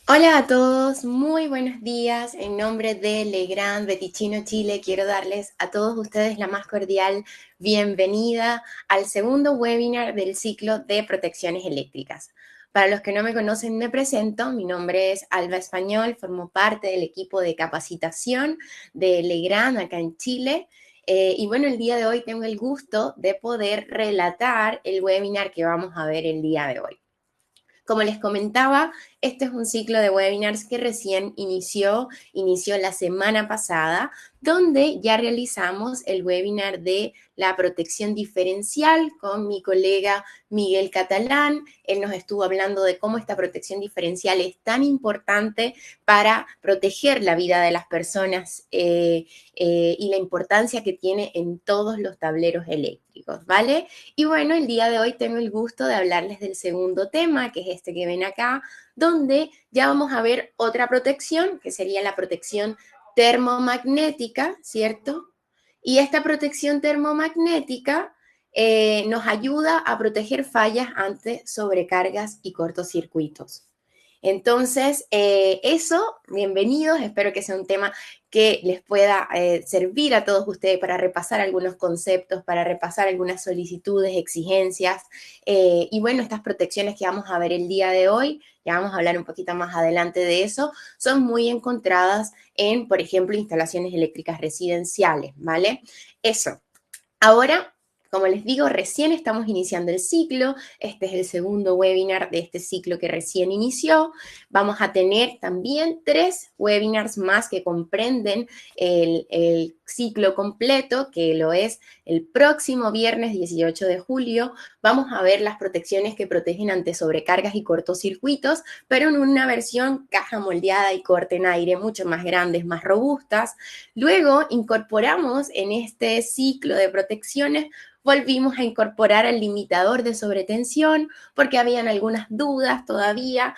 Hola a todos, muy buenos días. En nombre de Legrand Beticino Chile, quiero darles a todos ustedes la más cordial bienvenida al segundo webinar del ciclo de protecciones eléctricas. Para los que no me conocen, me presento. Mi nombre es Alba Español, formo parte del equipo de capacitación de Legrand acá en Chile. Y bueno, el día de hoy tengo el gusto de poder relatar el webinar que vamos a ver el día de hoy. Como les comentaba, este es un ciclo de webinars que recién inició la semana pasada, donde ya realizamos el webinar de la protección diferencial con mi colega Miguel Catalán. Él nos estuvo hablando de cómo esta protección diferencial es tan importante para proteger la vida de las personas y la importancia que tiene en todos los tableros eléctricos, ¿vale? Y bueno, el día de hoy tengo el gusto de hablarles del segundo tema, que es este que ven acá, donde ya vamos a ver otra protección, que sería la protección termomagnética, ¿cierto? Y esta protección termomagnética nos ayuda a proteger fallas ante sobrecargas y cortocircuitos. Entonces, eso, bienvenidos, espero que sea un tema que les pueda servir a todos ustedes para repasar algunos conceptos, para repasar algunas solicitudes, exigencias. Y bueno, estas protecciones que vamos a ver el día de hoy, ya vamos a hablar un poquito más adelante de eso, son muy encontradas en, por ejemplo, instalaciones eléctricas residenciales, ¿vale? Eso. Ahora, como les digo, recién estamos iniciando el ciclo. Este es el segundo webinar de este ciclo que recién inició. Vamos a tener también 3 webinars más que comprenden el ciclo completo, que lo es el próximo viernes 18 de julio. Vamos a ver las protecciones que protegen ante sobrecargas y cortocircuitos, pero en una versión caja moldeada y corte en aire, mucho más grandes, más robustas. Luego incorporamos en este ciclo de protecciones, volvimos a incorporar el limitador de sobretensión porque habían algunas dudas todavía,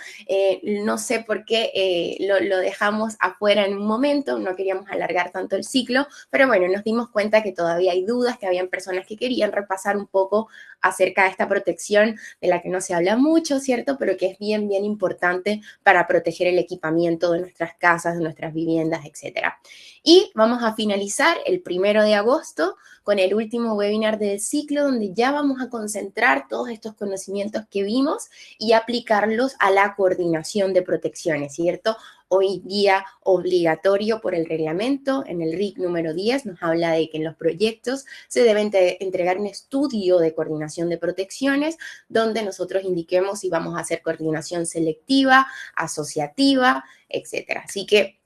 no sé por qué lo dejamos afuera en un momento, no queríamos alargar tanto el ciclo, pero bueno, nos dimos cuenta que todavía hay dudas, que habían personas que querían repasar un poco acerca de esta protección de la que no se habla mucho, ¿cierto? Pero que es bien, bien importante para proteger el equipamiento de nuestras casas, de nuestras viviendas, etcétera. Y vamos a finalizar el 1 de agosto con el último webinar del ciclo, donde ya vamos a concentrar todos estos conocimientos que vimos y aplicarlos a la coordinación de protecciones, ¿cierto? Hoy día obligatorio por el reglamento, en el RIC número 10 nos habla de que en los proyectos se debe entregar un estudio de coordinación de protecciones donde nosotros indiquemos si vamos a hacer coordinación selectiva, asociativa, etcétera. Así que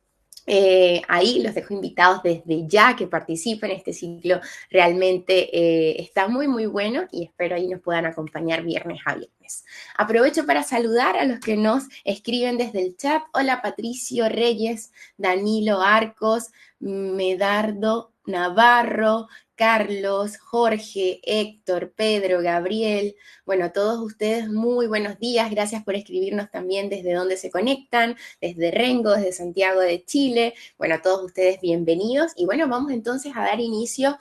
ahí los dejo invitados desde ya que participen. Este ciclo realmente está muy, muy bueno y espero ahí nos puedan acompañar viernes a viernes. Aprovecho para saludar a los que nos escriben desde el chat. Hola Patricio Reyes, Danilo Arcos, Medardo Navarro, Carlos, Jorge, Héctor, Pedro, Gabriel. Bueno, a todos ustedes muy buenos días. Gracias por escribirnos también desde donde se conectan, desde Rengo, desde Santiago de Chile. Bueno, a todos ustedes bienvenidos. Y bueno, vamos entonces a dar inicio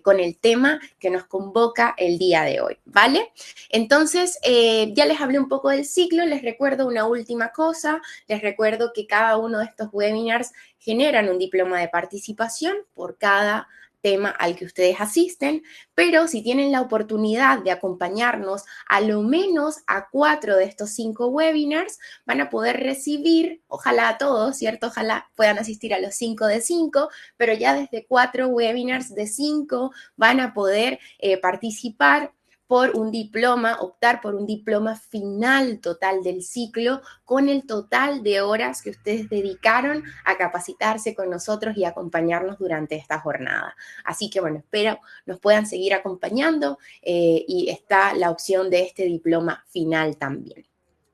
con el tema que nos convoca el día de hoy, ¿vale? Entonces, ya les hablé un poco del ciclo, les recuerdo una última cosa, les recuerdo que cada uno de estos webinars generan un diploma de participación por cada tema al que ustedes asisten, pero si tienen la oportunidad de acompañarnos a lo menos a 4 de estos 5 webinars, van a poder recibir, ojalá a todos, ¿cierto? Ojalá puedan asistir a los 5 de 5, pero ya desde 4 webinars de 5 van a poder participar por un diploma, optar por un diploma final total del ciclo con el total de horas que ustedes dedicaron a capacitarse con nosotros y acompañarnos durante esta jornada. Así que bueno, espero nos puedan seguir acompañando y está la opción de este diploma final también.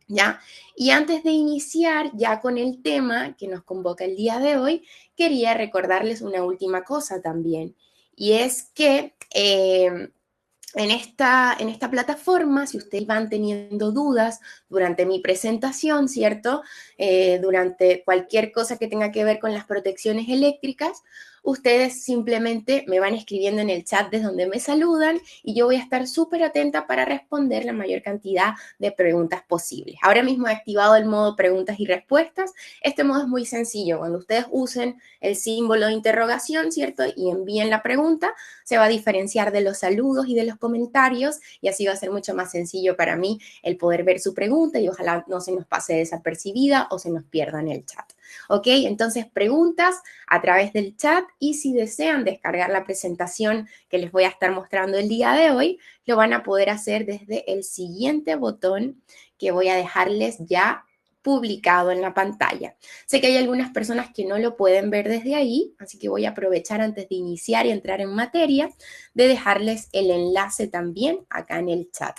¿Ya? Y antes de iniciar ya con el tema que nos convoca el día de hoy, quería recordarles una última cosa también, y es que en esta plataforma, si ustedes van teniendo dudas durante mi presentación, ¿cierto? Durante cualquier cosa que tenga que ver con las protecciones eléctricas, ustedes simplemente me van escribiendo en el chat desde donde me saludan y yo voy a estar súper atenta para responder la mayor cantidad de preguntas posibles. Ahora mismo he activado el modo preguntas y respuestas. Este modo es muy sencillo. Cuando ustedes usen el símbolo de interrogación, ¿cierto? Y envíen la pregunta, se va a diferenciar de los saludos y de los comentarios y así va a ser mucho más sencillo para mí el poder ver su pregunta y ojalá no se nos pase desapercibida o se nos pierda en el chat. ¿Ok? Entonces, preguntas a través del chat y si desean descargar la presentación que les voy a estar mostrando el día de hoy, lo van a poder hacer desde el siguiente botón que voy a dejarles ya publicado en la pantalla. Sé que hay algunas personas que no lo pueden ver desde ahí, así que voy a aprovechar antes de iniciar y entrar en materia de dejarles el enlace también acá en el chat.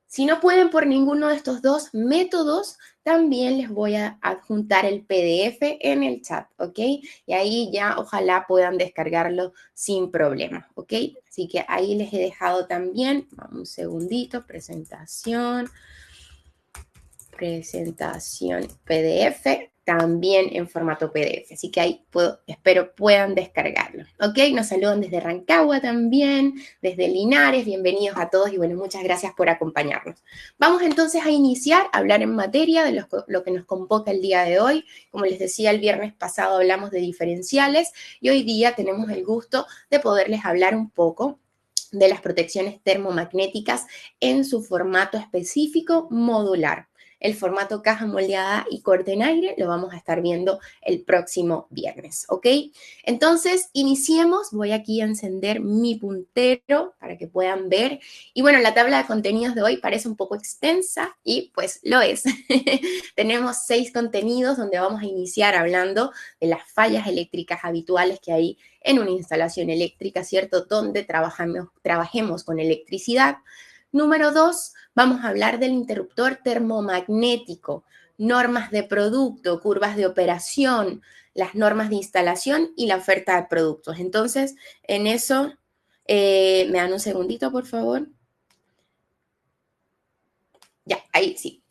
Si no pueden por ninguno de estos dos métodos, también les voy a adjuntar el PDF en el chat, ¿ok? Y ahí ya ojalá puedan descargarlo sin problema, ¿ok? Así que ahí les he dejado también, un segundito, presentación PDF, también en formato PDF. Así que ahí espero puedan descargarlo. ¿Ok? Nos saludan desde Rancagua también, desde Linares. Bienvenidos a todos y bueno, muchas gracias por acompañarnos. Vamos entonces a iniciar a hablar en materia de lo que nos convoca el día de hoy. Como les decía, el viernes pasado hablamos de diferenciales y hoy día tenemos el gusto de poderles hablar un poco de las protecciones termomagnéticas en su formato específico modular. El formato caja moldeada y corte en aire lo vamos a estar viendo el próximo viernes, ¿ok? Entonces, iniciemos. Voy aquí a encender mi puntero para que puedan ver. Y bueno, la tabla de contenidos de hoy parece un poco extensa y pues lo es. Tenemos 6 contenidos donde vamos a iniciar hablando de las fallas eléctricas habituales que hay en una instalación eléctrica, ¿cierto? Donde trabajemos con electricidad. Número 2, vamos a hablar del interruptor termomagnético, normas de producto, curvas de operación, las normas de instalación y la oferta de productos. Entonces, en eso, me dan un segundito, por favor. Ya, ahí sí.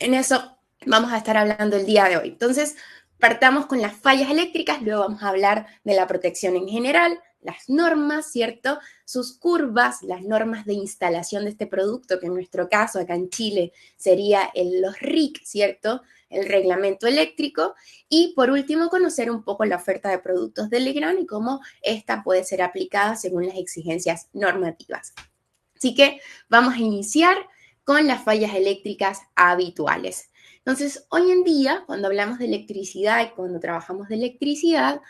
En eso vamos a estar hablando el día de hoy. Entonces, partamos con las fallas eléctricas, luego vamos a hablar de la protección en general, las normas, ¿cierto? Sus curvas, las normas de instalación de este producto, que en nuestro caso acá en Chile sería los RIC, ¿cierto? El reglamento eléctrico. Y por último, conocer un poco la oferta de productos de Legrand y cómo esta puede ser aplicada según las exigencias normativas. Así que vamos a iniciar con las fallas eléctricas habituales. Entonces, hoy en día, cuando hablamos de electricidad y cuando trabajamos de electricidad,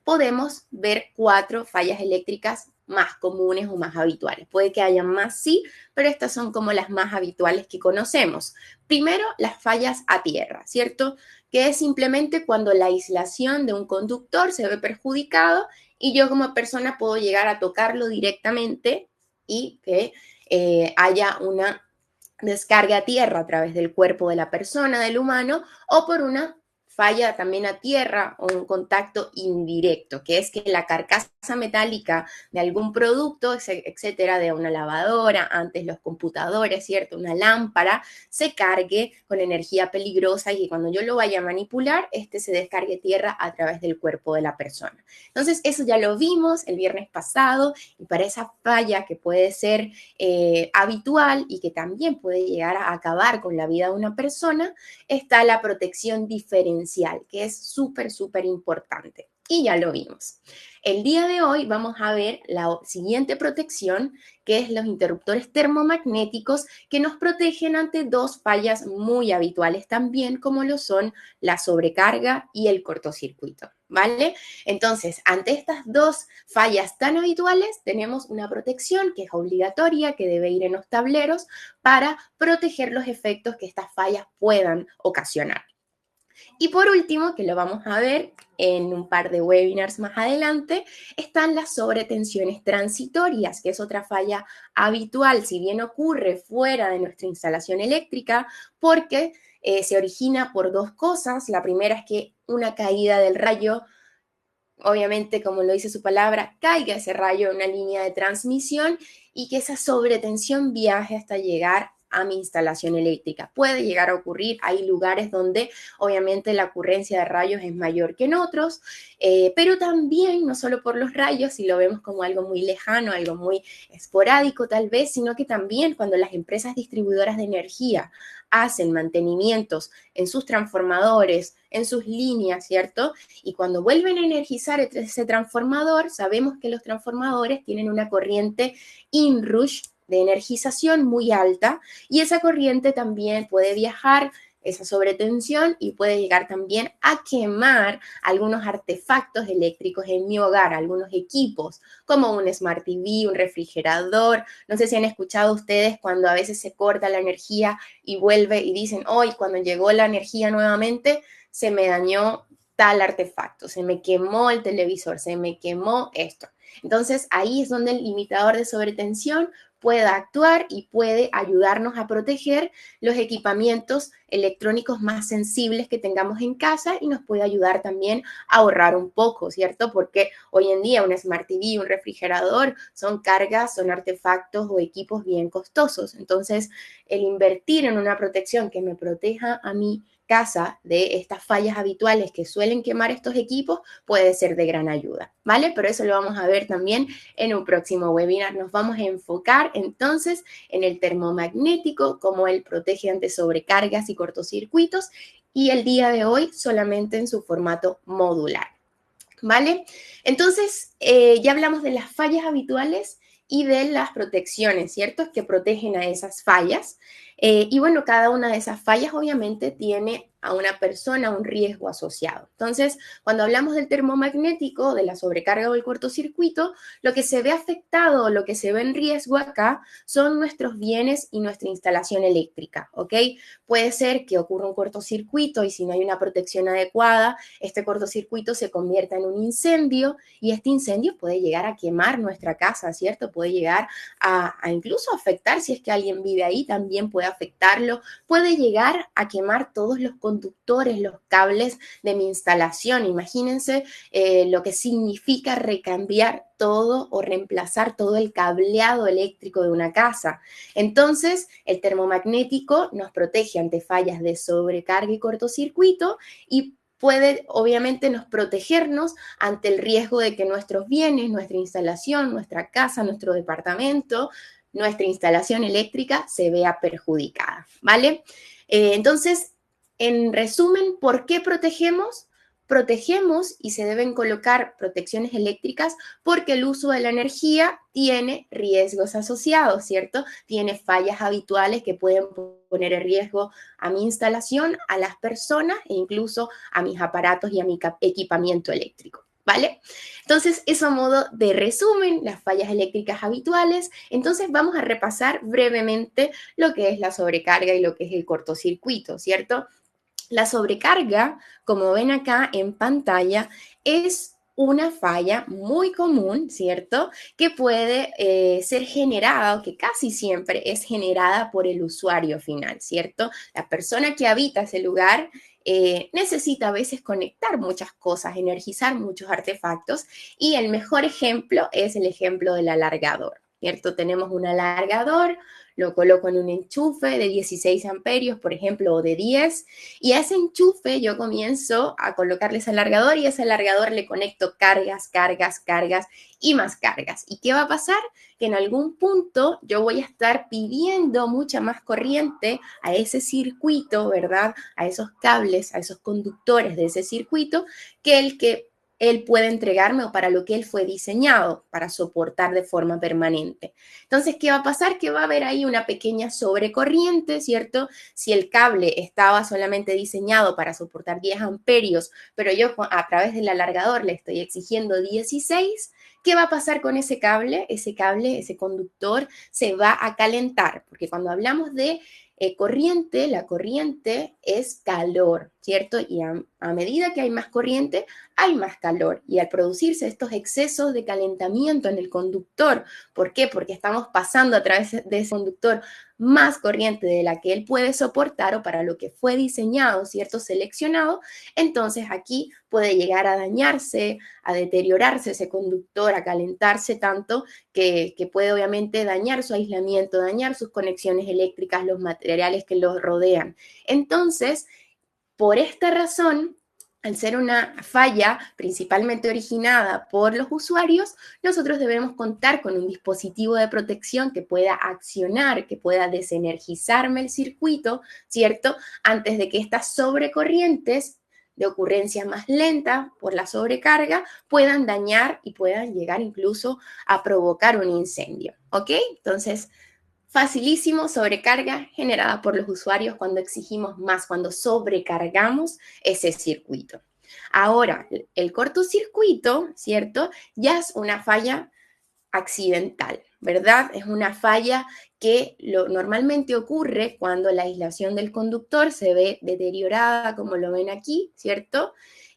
podemos ver 4 fallas eléctricas más comunes o más habituales. Puede que haya más, sí, pero estas son como las más habituales que conocemos. Primero, las fallas a tierra, ¿cierto? Que es simplemente cuando la aislación de un conductor se ve perjudicado y yo como persona puedo llegar a tocarlo directamente y que haya una descarga a tierra a través del cuerpo de la persona, del humano, o por una falla también a tierra o un contacto indirecto, que es que la carcasa metálica de algún producto, etcétera, de una lavadora, antes los computadores, ¿cierto? Una lámpara, se cargue con energía peligrosa y que cuando yo lo vaya a manipular, se descargue tierra a través del cuerpo de la persona. Entonces, eso ya lo vimos el viernes pasado y para esa falla que puede ser habitual y que también puede llegar a acabar con la vida de una persona, está la protección diferencial, que es súper, súper importante. Y ya lo vimos. El día de hoy vamos a ver la siguiente protección, que es los interruptores termomagnéticos, que nos protegen ante 2 fallas muy habituales también, como lo son la sobrecarga y el cortocircuito, ¿vale? Entonces, ante estas 2 fallas tan habituales, tenemos una protección que es obligatoria, que debe ir en los tableros para proteger los efectos que estas fallas puedan ocasionar. Y por último, que lo vamos a ver en un par de webinars más adelante, están las sobretensiones transitorias, que es otra falla habitual, si bien ocurre fuera de nuestra instalación eléctrica, porque se origina por 2 cosas. La primera es que una caída del rayo, obviamente, como lo dice su palabra, caiga ese rayo en una línea de transmisión y que esa sobretensión viaje hasta llegar a mi instalación eléctrica. Puede llegar a ocurrir, hay lugares donde obviamente la ocurrencia de rayos es mayor que en otros, pero también no solo por los rayos, si lo vemos como algo muy lejano, algo muy esporádico tal vez, sino que también cuando las empresas distribuidoras de energía hacen mantenimientos en sus transformadores, en sus líneas, ¿cierto? Y cuando vuelven a energizar ese transformador, sabemos que los transformadores tienen una corriente inrush de energización muy alta y esa corriente también puede viajar esa sobretensión y puede llegar también a quemar algunos artefactos eléctricos en mi hogar, algunos equipos, como un Smart TV, un refrigerador. No sé si han escuchado ustedes cuando a veces se corta la energía y vuelve y dicen, hoy cuando llegó la energía nuevamente, se me dañó tal artefacto, se me quemó el televisor, se me quemó esto. Entonces ahí es donde el limitador de sobretensión pueda actuar y puede ayudarnos a proteger los equipamientos electrónicos más sensibles que tengamos en casa y nos puede ayudar también a ahorrar un poco, ¿cierto? Porque hoy en día un Smart TV, un refrigerador son cargas, son artefactos o equipos bien costosos. Entonces, el invertir en una protección que me proteja a mi casa de estas fallas habituales que suelen quemar estos equipos puede ser de gran ayuda, ¿vale? Pero eso lo vamos a ver también en un próximo webinar. Nos vamos a enfocar entonces en el termomagnético, cómo él protege ante sobrecargas y cortocircuitos, y el día de hoy solamente en su formato modular, ¿vale? Entonces, ya hablamos de las fallas habituales y de las protecciones, ¿cierto? Que protegen a esas fallas. Y bueno, cada una de esas fallas obviamente tiene a una persona un riesgo asociado. Entonces, cuando hablamos del termomagnético, de la sobrecarga o el cortocircuito, lo que se ve afectado, lo que se ve en riesgo acá son nuestros bienes y nuestra instalación eléctrica, ¿ok? Puede ser que ocurra un cortocircuito y si no hay una protección adecuada, este cortocircuito se convierta en un incendio y este incendio puede llegar a quemar nuestra casa, ¿cierto? Puede llegar a incluso afectar, si es que alguien vive ahí, también puede afectarlo, puede llegar a quemar todos los conductores, los cables de mi instalación. Imagínense lo que significa recambiar todo o reemplazar todo el cableado eléctrico de una casa. Entonces, el termomagnético nos protege ante fallas de sobrecarga y cortocircuito y puede obviamente nos protegernos ante el riesgo de que nuestros bienes, nuestra instalación, nuestra casa, nuestro departamento, nuestra instalación eléctrica se vea perjudicada, ¿vale? Entonces, en resumen, ¿por qué protegemos? Protegemos y se deben colocar protecciones eléctricas porque el uso de la energía tiene riesgos asociados, ¿cierto? Tiene fallas habituales que pueden poner en riesgo a mi instalación, a las personas e incluso a mis aparatos y a mi equipamiento eléctrico, ¿vale? Entonces, eso a modo de resumen, las fallas eléctricas habituales. Entonces, vamos a repasar brevemente lo que es la sobrecarga y lo que es el cortocircuito, ¿cierto? La sobrecarga, como ven acá en pantalla, es una falla muy común, ¿cierto? Que puede ser generada, o que casi siempre es generada por el usuario final, ¿cierto? La persona que habita ese lugar necesita a veces conectar muchas cosas, energizar muchos artefactos, y el mejor ejemplo es el ejemplo del alargador, ¿cierto? Tenemos un alargador, lo coloco en un enchufe de 16 amperios, por ejemplo, o de 10, y a ese enchufe yo comienzo a colocarle ese alargador y a ese alargador le conecto cargas, cargas, cargas y más cargas. ¿Y qué va a pasar? Que en algún punto yo voy a estar pidiendo mucha más corriente a ese circuito, ¿verdad? A esos cables, a esos conductores de ese circuito, que el que él puede entregarme o para lo que él fue diseñado, para soportar de forma permanente. Entonces, ¿qué va a pasar? Que va a haber ahí una pequeña sobrecorriente, ¿cierto? Si el cable estaba solamente diseñado para soportar 10 amperios, pero yo a través del alargador le estoy exigiendo 16, ¿qué va a pasar con ese cable? Ese cable, ese conductor, se va a calentar, porque cuando hablamos de corriente, la corriente es calor, ¿cierto? Y a medida que hay más corriente, hay más calor. Y al producirse estos excesos de calentamiento en el conductor, ¿por qué? Porque estamos pasando a través de ese conductor más corriente de la que él puede soportar o para lo que fue diseñado, ¿cierto? Seleccionado, entonces aquí puede llegar a dañarse, a deteriorarse ese conductor, a calentarse tanto que puede obviamente dañar su aislamiento, dañar sus conexiones eléctricas, los materiales que los rodean. Entonces, por esta razón, al ser una falla principalmente originada por los usuarios, nosotros debemos contar con un dispositivo de protección que pueda accionar, que pueda desenergizarme el circuito, ¿cierto? Antes de que estas sobrecorrientes de ocurrencia más lenta por la sobrecarga puedan dañar y puedan llegar incluso a provocar un incendio, ¿ok? Entonces, facilísimo, sobrecarga generada por los usuarios cuando exigimos más, cuando sobrecargamos ese circuito. Ahora, el cortocircuito, ¿cierto? Ya es una falla accidental, ¿verdad? Es una falla que normalmente ocurre cuando la aislación del conductor se ve deteriorada, como lo ven aquí, ¿cierto?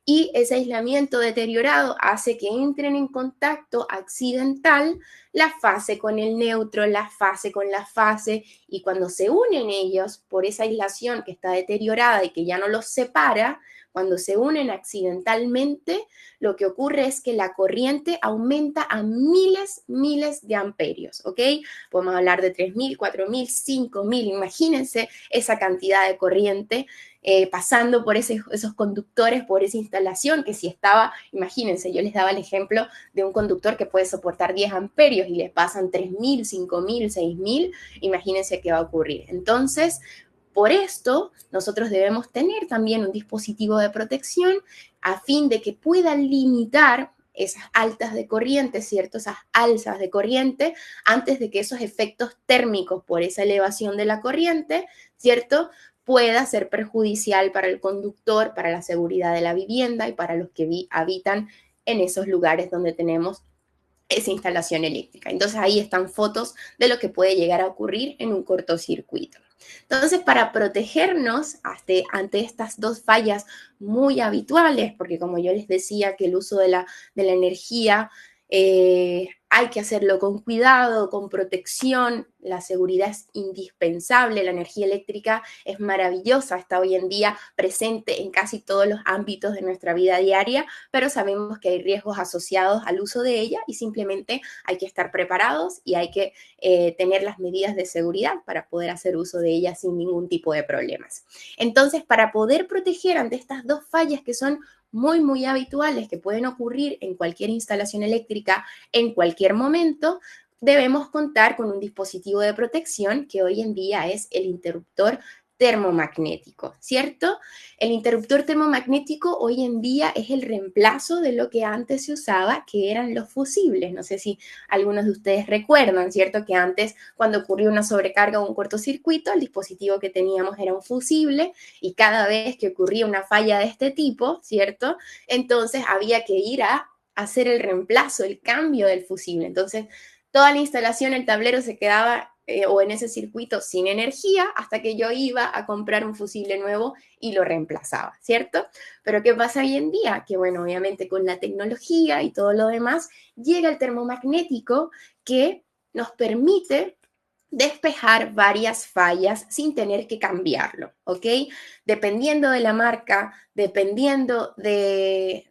Y ese aislamiento deteriorado hace que entren en contacto accidental la fase con el neutro, la fase con la fase, y cuando se unen ellos por esa aislación que está deteriorada y que ya no los separa, cuando se unen accidentalmente, lo que ocurre es que la corriente aumenta a miles de amperios, ¿ok? Podemos hablar de 3.000, 4.000, 5.000, imagínense esa cantidad de corriente pasando por esos conductores, por esa instalación, que si estaba, imagínense, yo les daba el ejemplo de un conductor que puede soportar 10 amperios y les pasan 3.000, 5.000, 6.000, imagínense qué va a ocurrir. Entonces, por esto, nosotros debemos tener también un dispositivo de protección a fin de que pueda limitar esas altas de corriente, ¿cierto? Esas alzas de corriente antes de que esos efectos térmicos por esa elevación de la corriente, ¿cierto? Pueda ser perjudicial para el conductor, para la seguridad de la vivienda y para los que habitan en esos lugares donde tenemos esa instalación eléctrica. Entonces ahí están fotos de lo que puede llegar a ocurrir en un cortocircuito. Entonces, para protegernos ante estas dos fallas muy habituales, porque como yo les decía que el uso de la energía hay que hacerlo con cuidado, con protección, la seguridad es indispensable, la energía eléctrica es maravillosa, está hoy en día presente en casi todos los ámbitos de nuestra vida diaria, pero sabemos que hay riesgos asociados al uso de ella y simplemente hay que estar preparados y hay que tener las medidas de seguridad para poder hacer uso de ella sin ningún tipo de problemas. Entonces, para poder proteger ante estas dos fallas que son muy habituales, que pueden ocurrir en cualquier instalación eléctrica en cualquier momento, debemos contar con un dispositivo de protección que hoy en día es el interruptor termomagnético, ¿cierto? El interruptor termomagnético hoy en día es el reemplazo de lo que antes se usaba, que eran los fusibles. No sé si algunos de ustedes recuerdan, ¿cierto? Que antes, cuando ocurrió una sobrecarga o un cortocircuito, el dispositivo que teníamos era un fusible y cada vez que ocurría una falla de este tipo, ¿cierto? Entonces había que ir a hacer el reemplazo, el cambio del fusible. Entonces, toda la instalación, el tablero se quedaba o en ese circuito sin energía hasta que yo iba a comprar un fusible nuevo y lo reemplazaba, ¿cierto? Pero ¿qué pasa hoy en día? Que bueno, obviamente con la tecnología y todo lo demás, llega el termomagnético que nos permite despejar varias fallas sin tener que cambiarlo, ¿ok? Dependiendo de la marca, dependiendo de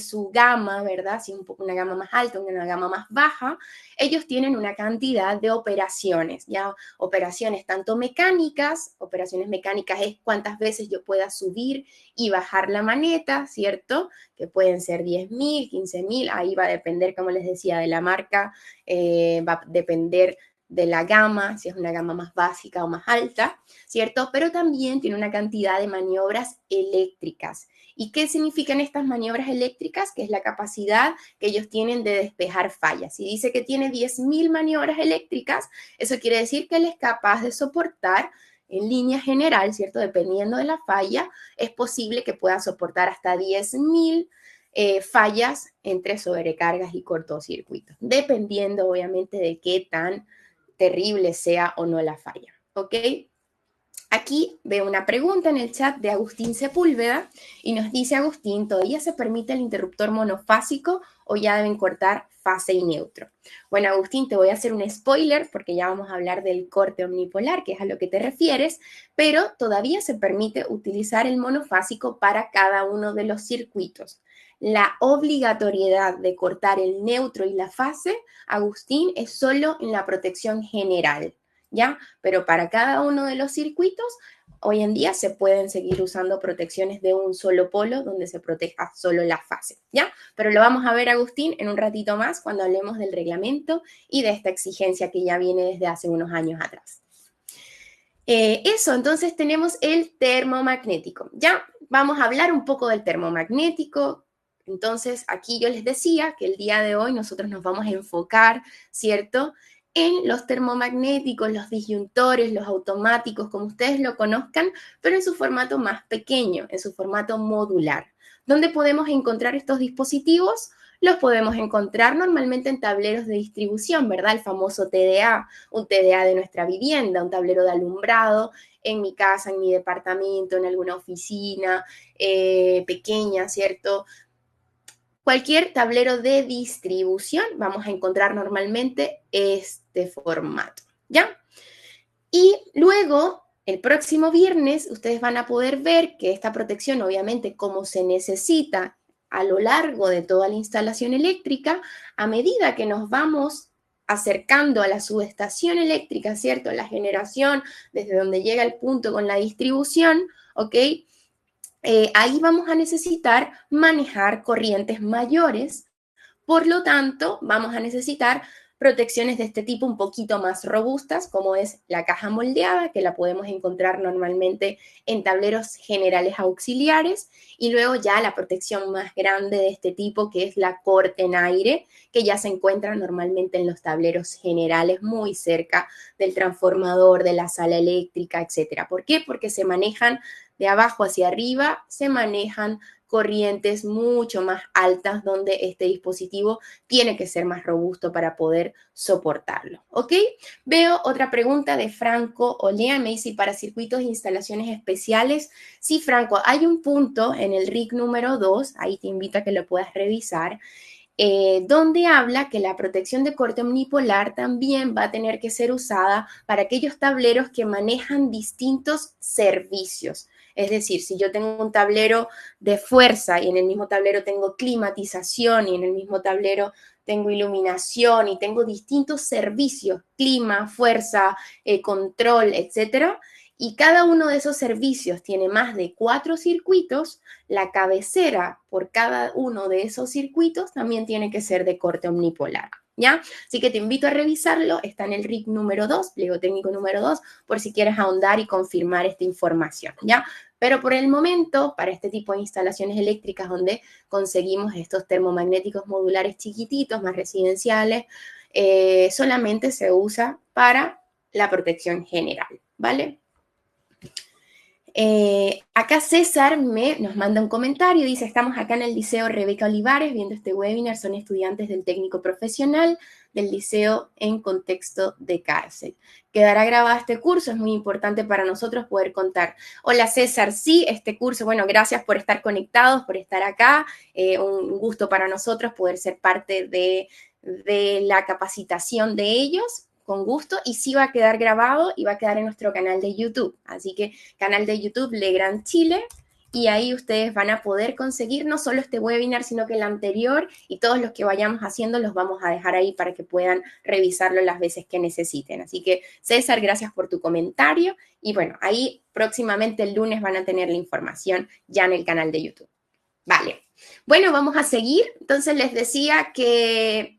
su gama, ¿verdad? Si una gama más alta, una gama más baja, ellos tienen una cantidad de operaciones, ¿ya? Operaciones tanto mecánicas, operaciones mecánicas es cuántas veces yo pueda subir y bajar la maneta, ¿cierto? Que pueden ser 10.000, 15.000, ahí va a depender, como les decía, de la marca, va a depender de la gama, si es una gama más básica o más alta, ¿cierto? Pero también tiene una cantidad de maniobras eléctricas. ¿Y qué significan estas maniobras eléctricas? Que es la capacidad que ellos tienen de despejar fallas. Si dice que tiene 10.000 maniobras eléctricas, eso quiere decir que él es capaz de soportar en línea general, ¿cierto? Dependiendo de la falla, es posible que pueda soportar hasta 10.000 fallas entre sobrecargas y cortocircuitos, dependiendo obviamente de qué tan terrible sea o no la falla, ¿ok? Aquí veo una pregunta en el chat de Agustín Sepúlveda y nos dice Agustín, ¿todavía se permite el interruptor monofásico o ya deben cortar fase y neutro? Bueno, Agustín, te voy a hacer un spoiler porque ya vamos a hablar del corte omnipolar, que es a lo que te refieres, pero todavía se permite utilizar el monofásico para cada uno de los circuitos. La obligatoriedad de cortar el neutro y la fase, Agustín, es solo en la protección general, ¿ya? Pero para cada uno de los circuitos, hoy en día se pueden seguir usando protecciones de un solo polo donde se proteja solo la fase, ¿ya? Pero lo vamos a ver, Agustín, en un ratito más cuando hablemos del reglamento y de esta exigencia que ya viene desde hace unos años atrás. Eso, entonces tenemos el termomagnético. Ya vamos a hablar un poco del termomagnético. Entonces, aquí yo les decía que el día de hoy nosotros nos vamos a enfocar, ¿cierto?, en los termomagnéticos, los disyuntores, los automáticos, como ustedes lo conozcan, pero en su formato más pequeño, en su formato modular. ¿Dónde podemos encontrar estos dispositivos? Los podemos encontrar normalmente en tableros de distribución, ¿verdad? El famoso TDA, un TDA de nuestra vivienda, un tablero de alumbrado, en mi casa, en mi departamento, en alguna oficina pequeña, ¿cierto? Cualquier tablero de distribución vamos a encontrar normalmente este formato, ¿ya? Y luego, el próximo viernes, ustedes van a poder ver que esta protección, obviamente, como se necesita a lo largo de toda la instalación eléctrica, a medida que nos vamos acercando a la subestación eléctrica, ¿cierto? La generación, desde donde llega el punto con la distribución, ¿ok? Ahí vamos a necesitar manejar corrientes mayores. Por lo tanto, vamos a necesitar protecciones de este tipo un poquito más robustas, como es la caja moldeada, que la podemos encontrar normalmente en tableros generales auxiliares, y luego ya la protección más grande de este tipo, que es la corte en aire, que ya se encuentra normalmente en los tableros generales muy cerca del transformador, de la sala eléctrica, etc. ¿Por qué? Porque se manejan de abajo hacia arriba, se manejan corrientes mucho más altas donde este dispositivo tiene que ser más robusto para poder soportarlo, ¿ok? Veo otra pregunta de Franco Olea, me dice, para circuitos e instalaciones especiales. Sí, Franco, hay un punto en el RIC número 2, ahí te invito a que lo puedas revisar, donde habla que la protección de corte omnipolar también va a tener que ser usada para aquellos tableros que manejan distintos servicios. Es decir, si yo tengo un tablero de fuerza y en el mismo tablero tengo climatización y en el mismo tablero tengo iluminación y tengo distintos servicios, clima, fuerza, control, etcétera, y cada uno de esos servicios tiene más de 4 circuitos, la cabecera por cada uno de esos circuitos también tiene que ser de corte omnipolar, ¿ya? Así que te invito a revisarlo, está en el RIC número 2, pliego técnico número 2, por si quieres ahondar y confirmar esta información, ¿ya? Pero por el momento, para este tipo de instalaciones eléctricas donde conseguimos estos termomagnéticos modulares chiquititos, más residenciales, solamente se usa para la protección general, ¿vale? Acá César nos manda un comentario, dice, estamos acá en el Liceo Rebeca Olivares viendo este webinar, son estudiantes del técnico profesional del liceo en contexto de cárcel. Quedará grabado este curso, es muy importante para nosotros poder contar. Hola César, sí, este curso, bueno, gracias por estar conectados, por estar acá, un gusto para nosotros poder ser parte de la capacitación de ellos, con gusto, y sí va a quedar grabado y va a quedar en nuestro canal de YouTube. Así que canal de YouTube Legrand Chile, y ahí ustedes van a poder conseguir no solo este webinar, sino que el anterior y todos los que vayamos haciendo los vamos a dejar ahí para que puedan revisarlo las veces que necesiten. Así que César, gracias por tu comentario y bueno, ahí próximamente el lunes van a tener la información ya en el canal de YouTube. Vale, bueno, vamos a seguir. Entonces les decía que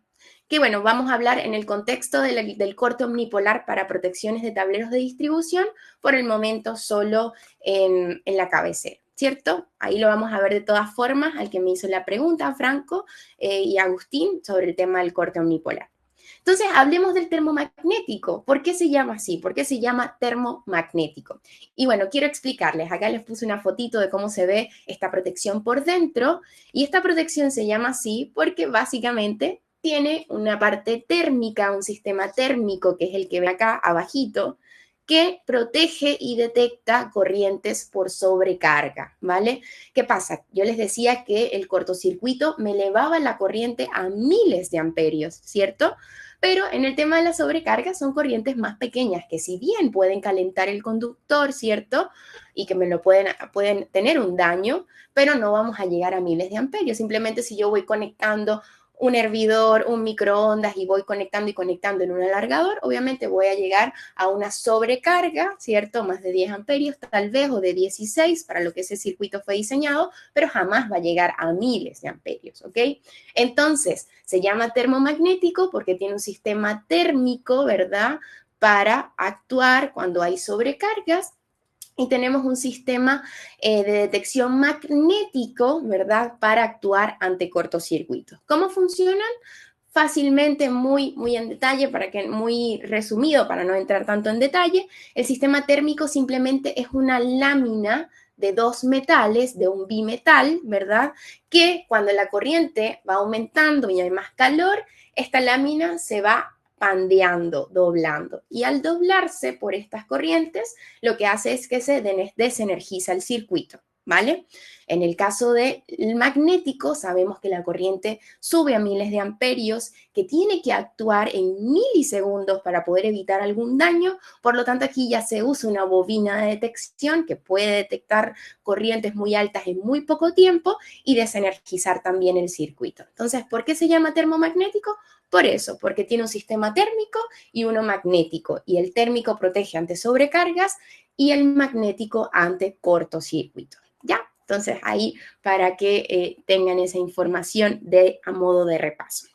bueno, vamos a hablar en el contexto del corte omnipolar para protecciones de tableros de distribución, por el momento solo en la cabecera, ¿cierto? Ahí lo vamos a ver de todas formas, al que me hizo la pregunta, Franco y Agustín, sobre el tema del corte omnipolar. Entonces, hablemos del termomagnético. ¿Por qué se llama así? ¿Por qué se llama termomagnético? Y bueno, quiero explicarles. Acá les puse una fotito de cómo se ve esta protección por dentro. Y esta protección se llama así porque básicamente tiene una parte térmica, un sistema térmico, que es el que ve acá abajito, que protege y detecta corrientes por sobrecarga, ¿vale? ¿Qué pasa? Yo les decía que el cortocircuito me elevaba la corriente a miles de amperios, ¿cierto? Pero en el tema de la sobrecarga son corrientes más pequeñas que si bien pueden calentar el conductor, ¿cierto? Y que me lo pueden tener un daño, pero no vamos a llegar a miles de amperios. Simplemente si yo voy conectando un hervidor, un microondas y voy conectando y conectando en un alargador, obviamente voy a llegar a una sobrecarga, ¿cierto? Más de 10 amperios tal vez o de 16 para lo que ese circuito fue diseñado, pero jamás va a llegar a miles de amperios, ¿ok? Entonces, se llama termomagnético porque tiene un sistema térmico, ¿verdad? Para actuar cuando hay sobrecargas y tenemos un sistema de detección magnético, ¿verdad?, para actuar ante cortocircuitos. ¿Cómo funcionan? Fácilmente, muy en detalle, muy resumido, para no entrar tanto en detalle, el sistema térmico simplemente es una lámina de dos metales, de un bimetal, ¿verdad?, que cuando la corriente va aumentando y hay más calor, esta lámina se va pandeando, doblando. Y al doblarse por estas corrientes, lo que hace es que se desenergiza el circuito, ¿vale? En el caso del magnético, sabemos que la corriente sube a miles de amperios, que tiene que actuar en milisegundos para poder evitar algún daño. Por lo tanto, aquí ya se usa una bobina de detección que puede detectar corrientes muy altas en muy poco tiempo y desenergizar también el circuito. Entonces, ¿por qué se llama termomagnético? Por eso, porque tiene un sistema térmico y uno magnético, y el térmico protege ante sobrecargas y el magnético ante cortocircuito, ¿ya? Entonces, ahí para que tengan esa información a modo de repaso.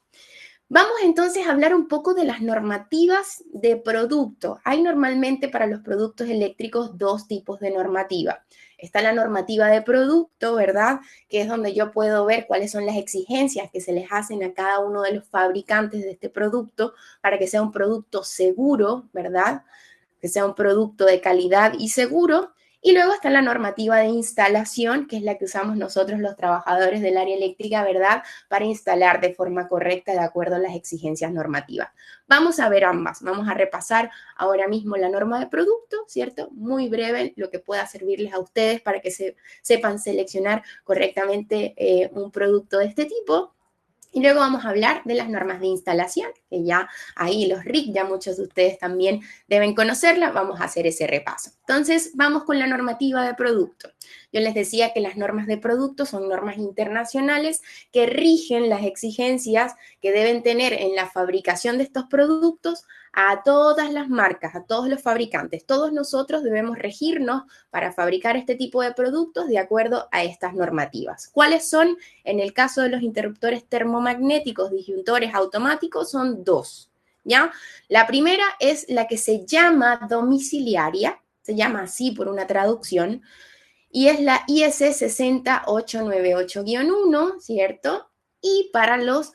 Vamos entonces a hablar un poco de las normativas de producto. Hay normalmente para los productos eléctricos dos tipos de normativa. Está la normativa de producto, ¿verdad? Que es donde yo puedo ver cuáles son las exigencias que se les hacen a cada uno de los fabricantes de este producto para que sea un producto seguro, ¿verdad? Que sea un producto de calidad y seguro. Y luego está la normativa de instalación, que es la que usamos nosotros los trabajadores del área eléctrica, ¿verdad? Para instalar de forma correcta de acuerdo a las exigencias normativas. Vamos a ver ambas. Vamos a repasar ahora mismo la norma de producto, ¿cierto? Muy breve, lo que pueda servirles a ustedes para que sepan seleccionar correctamente un producto de este tipo. Y luego vamos a hablar de las normas de instalación, que ya ahí los RIC, ya muchos de ustedes también deben conocerla. Vamos a hacer ese repaso. Entonces, vamos con la normativa de producto. Yo les decía que las normas de producto son normas internacionales que rigen las exigencias que deben tener en la fabricación de estos productos a todas las marcas, a todos los fabricantes. Todos nosotros debemos regirnos para fabricar este tipo de productos de acuerdo a estas normativas. ¿Cuáles son? En el caso de los interruptores termomagnéticos, disyuntores automáticos, son dos, ¿ya? La primera es la que se llama domiciliaria, se llama así por una traducción, y es la IS 60898-1, ¿cierto? Y para las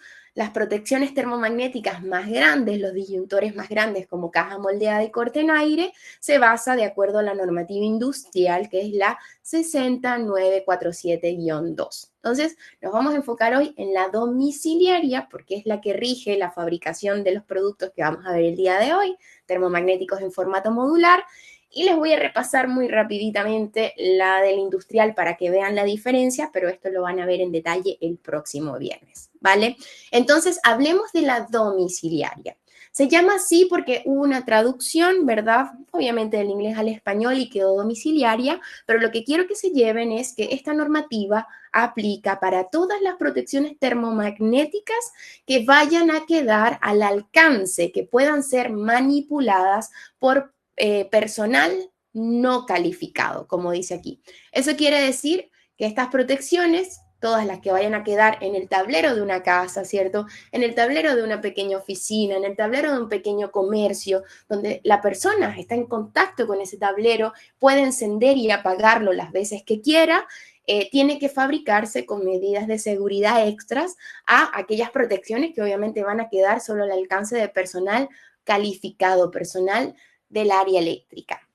protecciones termomagnéticas más grandes, los disyuntores más grandes como caja moldeada y corte en aire, se basa de acuerdo a la normativa industrial, que es la 60947-2. Entonces, nos vamos a enfocar hoy en la domiciliaria, porque es la que rige la fabricación de los productos que vamos a ver el día de hoy, termomagnéticos en formato modular. Y les voy a repasar muy rapiditamente la del industrial para que vean la diferencia, pero esto lo van a ver en detalle el próximo viernes, ¿vale? Entonces, hablemos de la domiciliaria. Se llama así porque hubo una traducción, ¿verdad? Obviamente del inglés al español y quedó domiciliaria, pero lo que quiero que se lleven es que esta normativa aplica para todas las protecciones termomagnéticas que vayan a quedar al alcance, que puedan ser manipuladas por personal no calificado, como dice aquí. Eso quiere decir que estas protecciones, todas las que vayan a quedar en el tablero de una casa, ¿cierto? En el tablero de una pequeña oficina, en el tablero de un pequeño comercio, donde la persona está en contacto con ese tablero, puede encender y apagarlo las veces que quiera, tiene que fabricarse con medidas de seguridad extras a aquellas protecciones que obviamente van a quedar solo al alcance de personal calificado, personal del área eléctrica.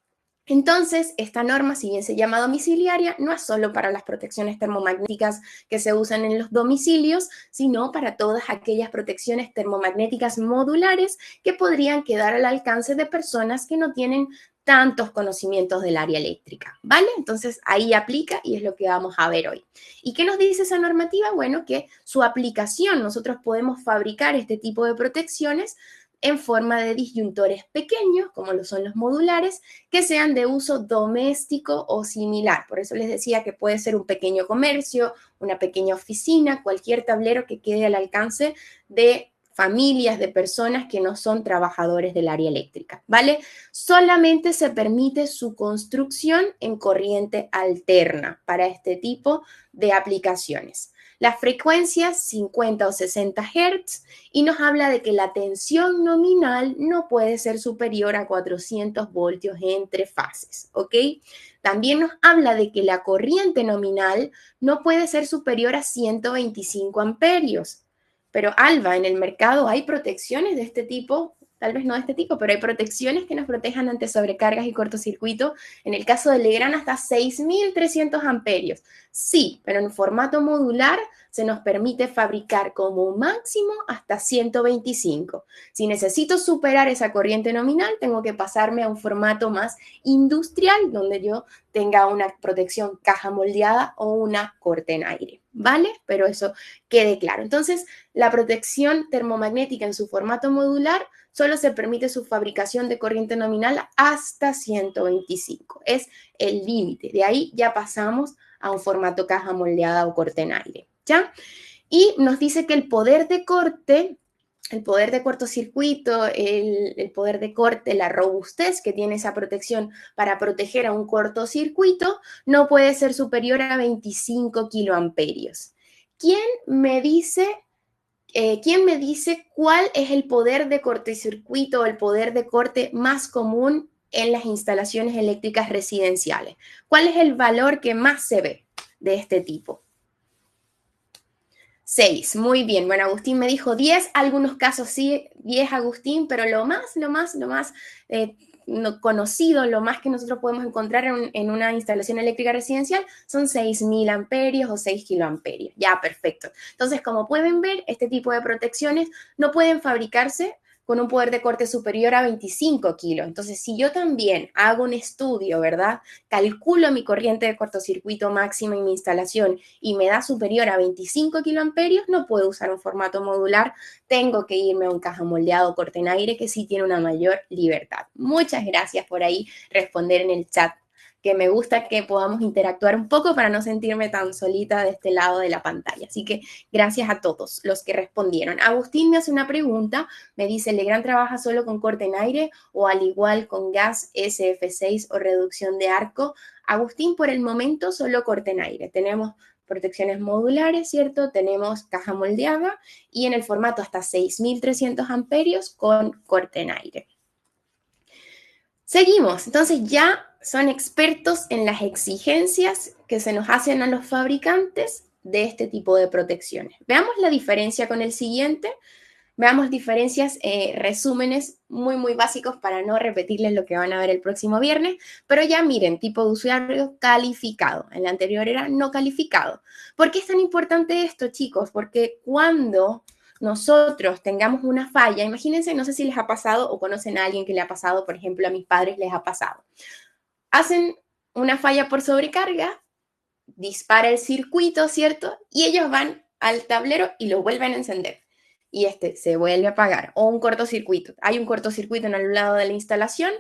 Entonces, esta norma, si bien se llama domiciliaria, no es solo para las protecciones termomagnéticas que se usan en los domicilios, sino para todas aquellas protecciones termomagnéticas modulares que podrían quedar al alcance de personas que no tienen tantos conocimientos del área eléctrica, ¿vale? Entonces ahí aplica y es lo que vamos a ver hoy. ¿Y qué nos dice esa normativa? Bueno, que su aplicación, nosotros podemos fabricar este tipo de protecciones en forma de disyuntores pequeños, como lo son los modulares, que sean de uso doméstico o similar. Por eso les decía que puede ser un pequeño comercio, una pequeña oficina, cualquier tablero que quede al alcance de familias, de personas que no son trabajadores del área eléctrica, ¿vale? Solamente se permite su construcción en corriente alterna para este tipo de aplicaciones. Las frecuencias 50 o 60 Hz y nos habla de que la tensión nominal no puede ser superior a 400 voltios entre fases, ¿ok? También nos habla de que la corriente nominal no puede ser superior a 125 amperios. Pero Alba, en el mercado hay protecciones de este tipo, tal vez no de este tipo, pero hay protecciones que nos protejan ante sobrecargas y cortocircuito. En el caso de Legrand, hasta 6.300 amperios. Sí, pero en formato modular se nos permite fabricar como máximo hasta 125. Si necesito superar esa corriente nominal, tengo que pasarme a un formato más industrial, donde yo tenga una protección caja moldeada o una corte en aire, ¿vale? Pero eso quede claro. Entonces, la protección termomagnética en su formato modular solo se permite su fabricación de corriente nominal hasta 125. Es el límite. De ahí ya pasamos a un formato caja moldeada o corte en aire, ¿ya? Y nos dice que el poder de cortocircuito, el poder de corte, la robustez que tiene esa protección para proteger a un cortocircuito no puede ser superior a 25 kiloamperios. ¿Quién me dice cuál es el poder de cortocircuito o el poder de corte más común en las instalaciones eléctricas residenciales? ¿Cuál es el valor que más se ve de este tipo? 6, muy bien. Bueno, Agustín me dijo 10, algunos casos sí, 10 Agustín, pero lo más conocido, lo más que nosotros podemos encontrar en una instalación eléctrica residencial son 6.000 amperios o 6 kiloamperios. Ya, perfecto. Entonces, como pueden ver, este tipo de protecciones no pueden fabricarse con un poder de corte superior a 25 kilos. Entonces, si yo también hago un estudio, ¿verdad? Calculo mi corriente de cortocircuito máxima en mi instalación y me da superior a 25 kiloamperios, no puedo usar un formato modular, tengo que irme a un caja moldeado corte en aire que sí tiene una mayor libertad. Muchas gracias por ahí responder en el chat, que me gusta que podamos interactuar un poco para no sentirme tan solita de este lado de la pantalla. Así que gracias a todos los que respondieron. Agustín me hace una pregunta, me dice, ¿Legrand trabaja solo con corte en aire o al igual con gas SF6 o reducción de arco? Agustín, por el momento solo corte en aire. Tenemos protecciones modulares, ¿cierto? Tenemos caja moldeada y en el formato hasta 6.300 amperios con corte en aire. Seguimos, entonces ya son expertos en las exigencias que se nos hacen a los fabricantes de este tipo de protecciones. Veamos la diferencia con el siguiente. Veamos diferencias, resúmenes muy básicos para no repetirles lo que van a ver el próximo viernes, pero ya miren, tipo de usuario calificado. En la anterior era no calificado. ¿Por qué es tan importante esto, chicos? Porque cuando nosotros tengamos una falla, imagínense, no sé si les ha pasado o conocen a alguien que le ha pasado, por ejemplo, a mis padres les ha pasado. Hacen una falla por sobrecarga, dispara el circuito, ¿cierto? Y ellos van al tablero y lo vuelven a encender. Y este se vuelve a apagar. O un cortocircuito. Hay un cortocircuito en el lado de la instalación,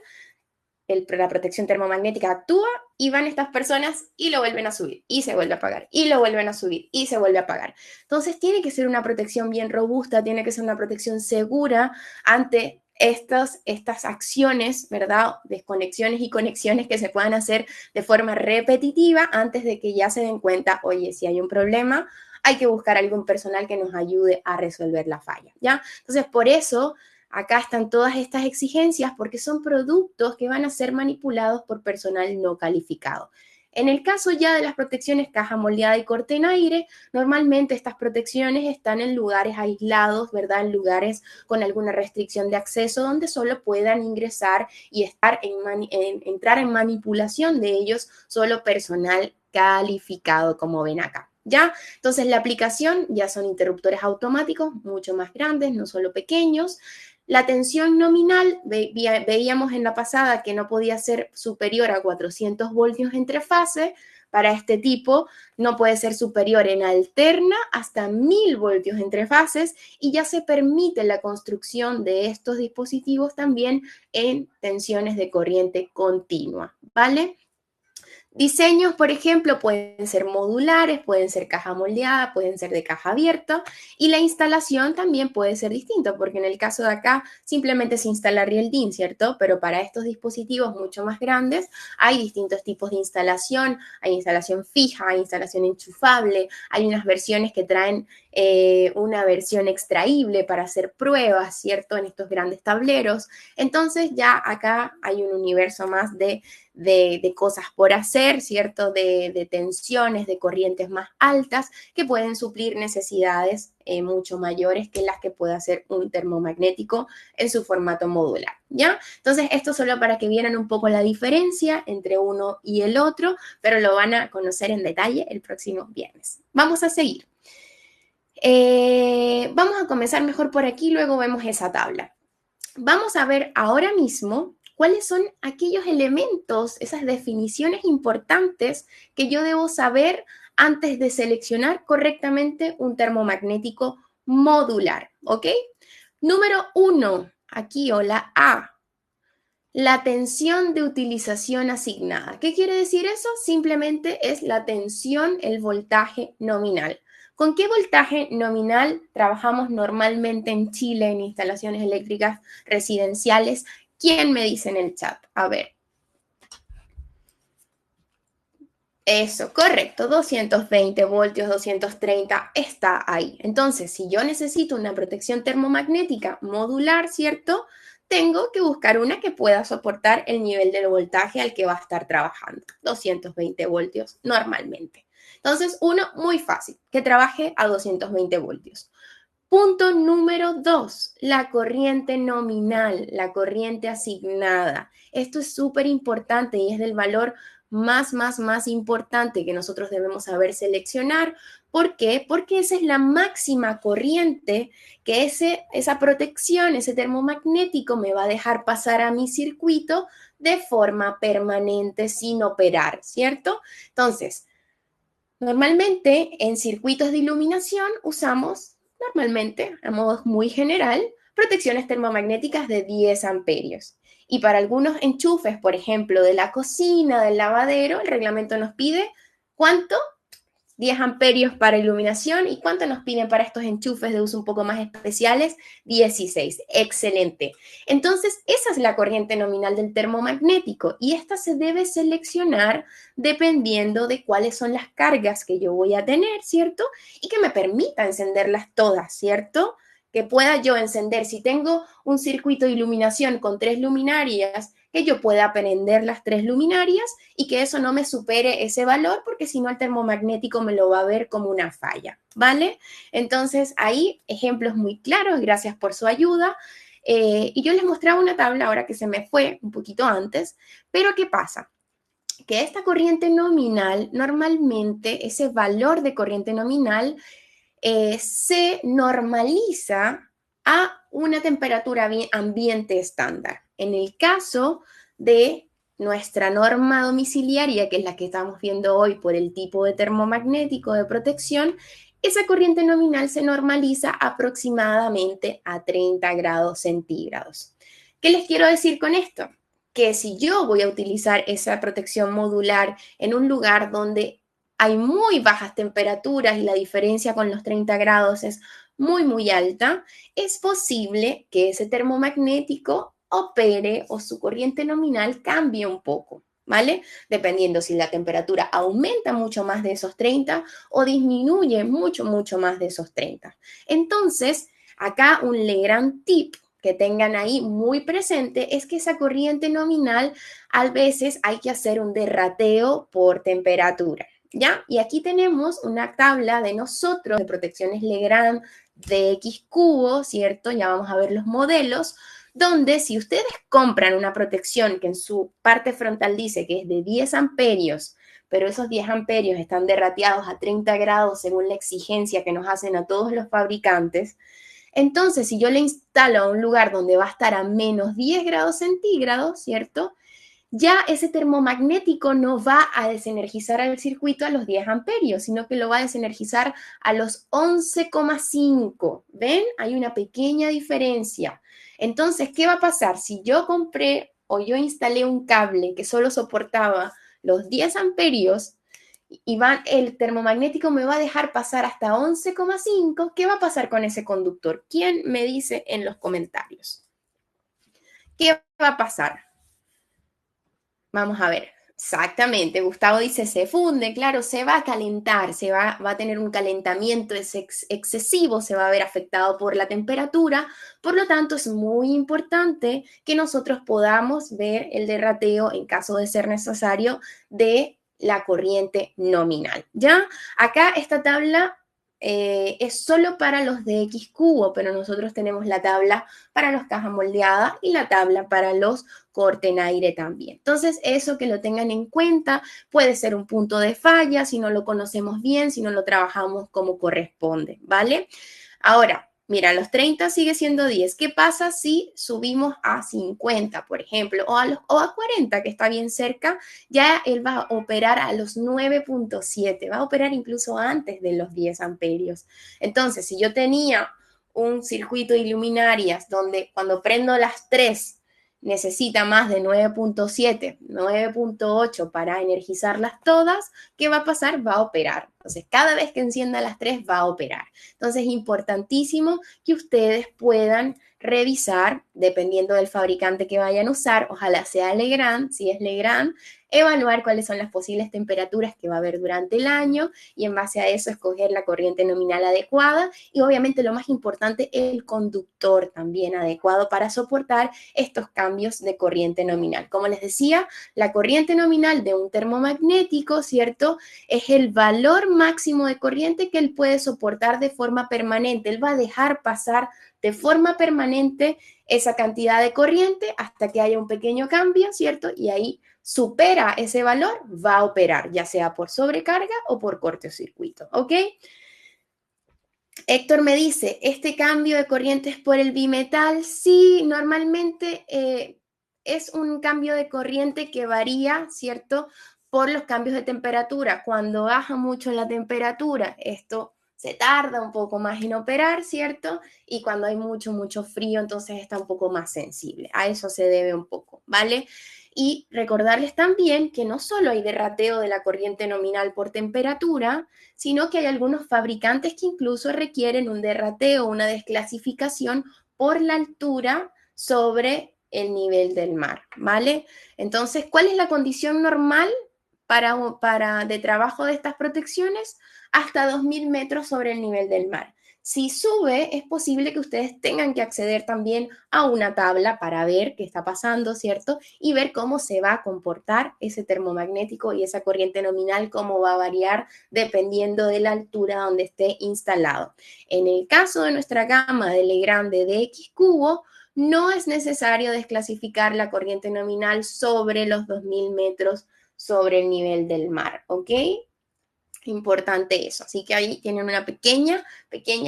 la protección termomagnética actúa y van estas personas y lo vuelven a subir y se vuelve a apagar y lo vuelven a subir y se vuelve a apagar. Entonces tiene que ser una protección bien robusta, tiene que ser una protección segura ante estas acciones, ¿verdad? Desconexiones y conexiones que se puedan hacer de forma repetitiva antes de que ya se den cuenta, oye, si hay un problema, hay que buscar algún personal que nos ayude a resolver la falla, ¿ya? Entonces, por eso acá están todas estas exigencias porque son productos que van a ser manipulados por personal no calificado. En el caso ya de las protecciones caja moldeada y corte en aire, normalmente estas protecciones están en lugares aislados, ¿verdad? En lugares con alguna restricción de acceso donde solo puedan ingresar y entrar en manipulación de ellos solo personal calificado, como ven acá. ¿Ya? Entonces la aplicación ya son interruptores automáticos mucho más grandes, no solo pequeños. La tensión nominal, veíamos en la pasada que no podía ser superior a 400 voltios entre fase. Para este tipo no puede ser superior en alterna hasta 1000 voltios entre fases y ya se permite la construcción de estos dispositivos también en tensiones de corriente continua, ¿vale? Diseños, por ejemplo, pueden ser modulares, pueden ser caja moldeada, pueden ser de caja abierta y la instalación también puede ser distinta porque en el caso de acá simplemente se instala Real DIN, ¿cierto? Pero para estos dispositivos mucho más grandes hay distintos tipos de instalación, hay instalación fija, hay instalación enchufable, hay unas versiones que traen una versión extraíble para hacer pruebas, ¿cierto? En estos grandes tableros. Entonces ya acá hay un universo más de cosas por hacer, ¿cierto? De tensiones, de corrientes más altas que pueden suplir necesidades mucho mayores que las que puede hacer un termomagnético en su formato modular, ¿ya? Entonces, esto solo para que vieran un poco la diferencia entre uno y el otro, pero lo van a conocer en detalle el próximo viernes. Vamos a seguir. Vamos a comenzar mejor por aquí, luego vemos esa tabla. Vamos a ver ahora mismo cuáles son aquellos elementos, esas definiciones importantes que yo debo saber antes de seleccionar correctamente un termomagnético modular, ¿ok? Número 1, aquí o la A, la tensión de utilización asignada. ¿Qué quiere decir eso? Simplemente es la tensión, el voltaje nominal. ¿Con qué voltaje nominal trabajamos normalmente en Chile en instalaciones eléctricas residenciales? ¿Quién me dice en el chat? A ver. Eso, correcto, 220 voltios, 230, está ahí. Entonces, si yo necesito una protección termomagnética modular, ¿cierto? Tengo que buscar una que pueda soportar el nivel del voltaje al que va a estar trabajando, 220 voltios normalmente. Entonces, uno, muy fácil, que trabaje a 220 voltios. Punto número 2, la corriente nominal, la corriente asignada. Esto es súper importante y es del valor más importante que nosotros debemos saber seleccionar. ¿Por qué? Porque esa es la máxima corriente que esa protección, ese termomagnético me va a dejar pasar a mi circuito de forma permanente sin operar, ¿cierto? Entonces, normalmente en circuitos de iluminación usamos, normalmente, a modo muy general, protecciones termomagnéticas de 10 amperios. Y para algunos enchufes, por ejemplo, de la cocina, del lavadero, el reglamento nos pide, ¿cuánto? 10 amperios para iluminación. ¿Y cuánto nos piden para estos enchufes de uso un poco más especiales? 16. Excelente. Entonces, esa es la corriente nominal del termomagnético y esta se debe seleccionar dependiendo de cuáles son las cargas que yo voy a tener, ¿cierto? Y que me permita encenderlas todas, ¿cierto? Que pueda yo encender, si tengo un circuito de iluminación con 3 luminarias, que yo pueda prender las 3 luminarias y que eso no me supere ese valor, porque si no el termomagnético me lo va a ver como una falla, ¿vale? Entonces ahí ejemplos muy claros, gracias por su ayuda. Y yo les mostraba una tabla ahora que se me fue un poquito antes, pero ¿qué pasa? Que esta corriente nominal, normalmente ese valor de corriente nominal se normaliza a una temperatura ambiente estándar. En el caso de nuestra norma domiciliaria, que es la que estamos viendo hoy por el tipo de termomagnético de protección, esa corriente nominal se normaliza aproximadamente a 30 grados centígrados. ¿Qué les quiero decir con esto? Que si yo voy a utilizar esa protección modular en un lugar donde hay muy bajas temperaturas y la diferencia con los 30 grados es muy alta, es posible que ese termomagnético opere o su corriente nominal cambie un poco, ¿vale? Dependiendo si la temperatura aumenta mucho más de esos 30 o disminuye mucho más de esos 30. Entonces, acá un gran tip que tengan ahí muy presente es que esa corriente nominal a veces hay que hacer un derrateo por temperatura. ¿Ya? Y aquí tenemos una tabla de nosotros de protecciones Legrand de X cubo, ¿cierto? Ya vamos a ver los modelos, donde si ustedes compran una protección que en su parte frontal dice que es de 10 amperios, pero esos 10 amperios están derrateados a 30 grados según la exigencia que nos hacen a todos los fabricantes, Entonces, si yo le instalo a un lugar donde va a estar a menos 10 grados centígrados, ¿cierto? Ya ese termomagnético no va a desenergizar al circuito a los 10 amperios, sino que lo va a desenergizar a los 11,5. ¿Ven? Hay una pequeña diferencia. Entonces, ¿qué va a pasar? Si yo compré o yo instalé un cable que solo soportaba los 10 amperios, y el termomagnético me va a dejar pasar hasta 11,5, ¿qué va a pasar con ese conductor? ¿Quién me dice en los comentarios? ¿Qué va a pasar? Vamos a ver. Exactamente, Gustavo dice se funde, claro, se va a calentar, va a tener un calentamiento excesivo, se va a ver afectado por la temperatura, por lo tanto es muy importante que nosotros podamos ver el derrateo en caso de ser necesario de la corriente nominal. ¿Ya? Acá esta tabla es solo para los de X cubo, pero nosotros tenemos la tabla para los cajas moldeadas y la tabla para los corte en aire también. Entonces, eso que lo tengan en cuenta puede ser un punto de falla si no lo conocemos bien, si no lo trabajamos como corresponde, ¿vale? Ahora, mira, los 30 sigue siendo 10. ¿Qué pasa si subimos a 50, por ejemplo, o a 40, que está bien cerca? Ya él va a operar a los 9,7, va a operar incluso antes de los 10 amperios. Entonces, si yo tenía un circuito de luminarias donde cuando prendo las 3 necesita más de 9,7, 9,8 para energizarlas todas, ¿qué va a pasar? Va a operar. Entonces, cada vez que encienda las 3 va a operar. Entonces, es importantísimo que ustedes puedan revisar, dependiendo del fabricante que vayan a usar, ojalá sea Legrand, si es Legrand, evaluar cuáles son las posibles temperaturas que va a haber durante el año y en base a eso escoger la corriente nominal adecuada y obviamente lo más importante, el conductor también adecuado para soportar estos cambios de corriente nominal. Como les decía, la corriente nominal de un termomagnético, ¿cierto? Es el valor máximo de corriente que él puede soportar de forma permanente. Él va a dejar pasar de forma permanente esa cantidad de corriente hasta que haya un pequeño cambio, ¿cierto? Y ahí supera ese valor, va a operar, ya sea por sobrecarga o por cortocircuito, ¿ok? Héctor me dice, ¿este cambio de corriente es por el bimetal? Sí, normalmente es un cambio de corriente que varía, ¿cierto? Por los cambios de temperatura. Cuando baja mucho la temperatura, esto se tarda un poco más en operar, ¿cierto? Y cuando hay mucho, mucho frío, entonces está un poco más sensible. A eso se debe un poco, ¿vale? Y recordarles también que no solo hay derrateo de la corriente nominal por temperatura, sino que hay algunos fabricantes que incluso requieren un derrateo, una desclasificación por la altura sobre el nivel del mar, ¿vale? Entonces, ¿cuál es la condición normal de trabajo de estas protecciones? Hasta 2.000 metros sobre el nivel del mar. Si sube, es posible que ustedes tengan que acceder también a una tabla para ver qué está pasando, ¿cierto? Y ver cómo se va a comportar ese termomagnético y esa corriente nominal, cómo va a variar dependiendo de la altura donde esté instalado. En el caso de nuestra gama de Legrand de X cubo, no es necesario desclasificar la corriente nominal sobre los 2.000 metros sobre el nivel del mar, ¿ok? Importante eso. Así que ahí tienen una pequeña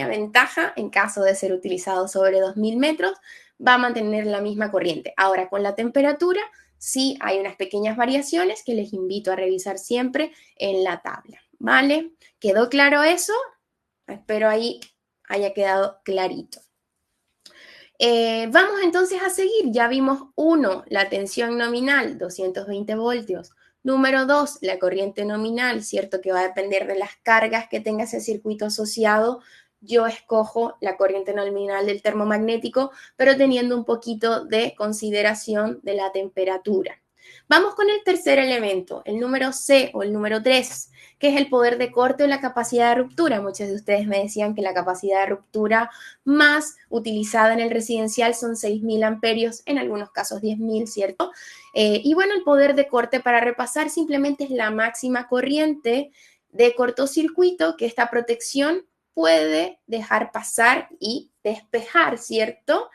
ventaja en caso de ser utilizado sobre 2.000 metros, va a mantener la misma corriente. Ahora, con la temperatura, sí hay unas pequeñas variaciones que les invito a revisar siempre en la tabla, ¿vale? ¿Quedó claro eso? Espero ahí haya quedado clarito. Vamos entonces a seguir. Ya vimos 1, la tensión nominal, 220 voltios. Número 2, la corriente nominal, ¿cierto? Que va a depender de las cargas que tenga ese circuito asociado. Yo escojo la corriente nominal del termomagnético, pero teniendo un poquito de consideración de la temperatura. Vamos con el tercer elemento, el número C o el número 3, que es el poder de corte o la capacidad de ruptura. Muchos de ustedes me decían que la capacidad de ruptura más utilizada en el residencial son 6.000 amperios, en algunos casos 10.000, ¿cierto? Y bueno, el poder de corte, para repasar, simplemente es la máxima corriente de cortocircuito que esta protección puede dejar pasar y despejar, ¿cierto?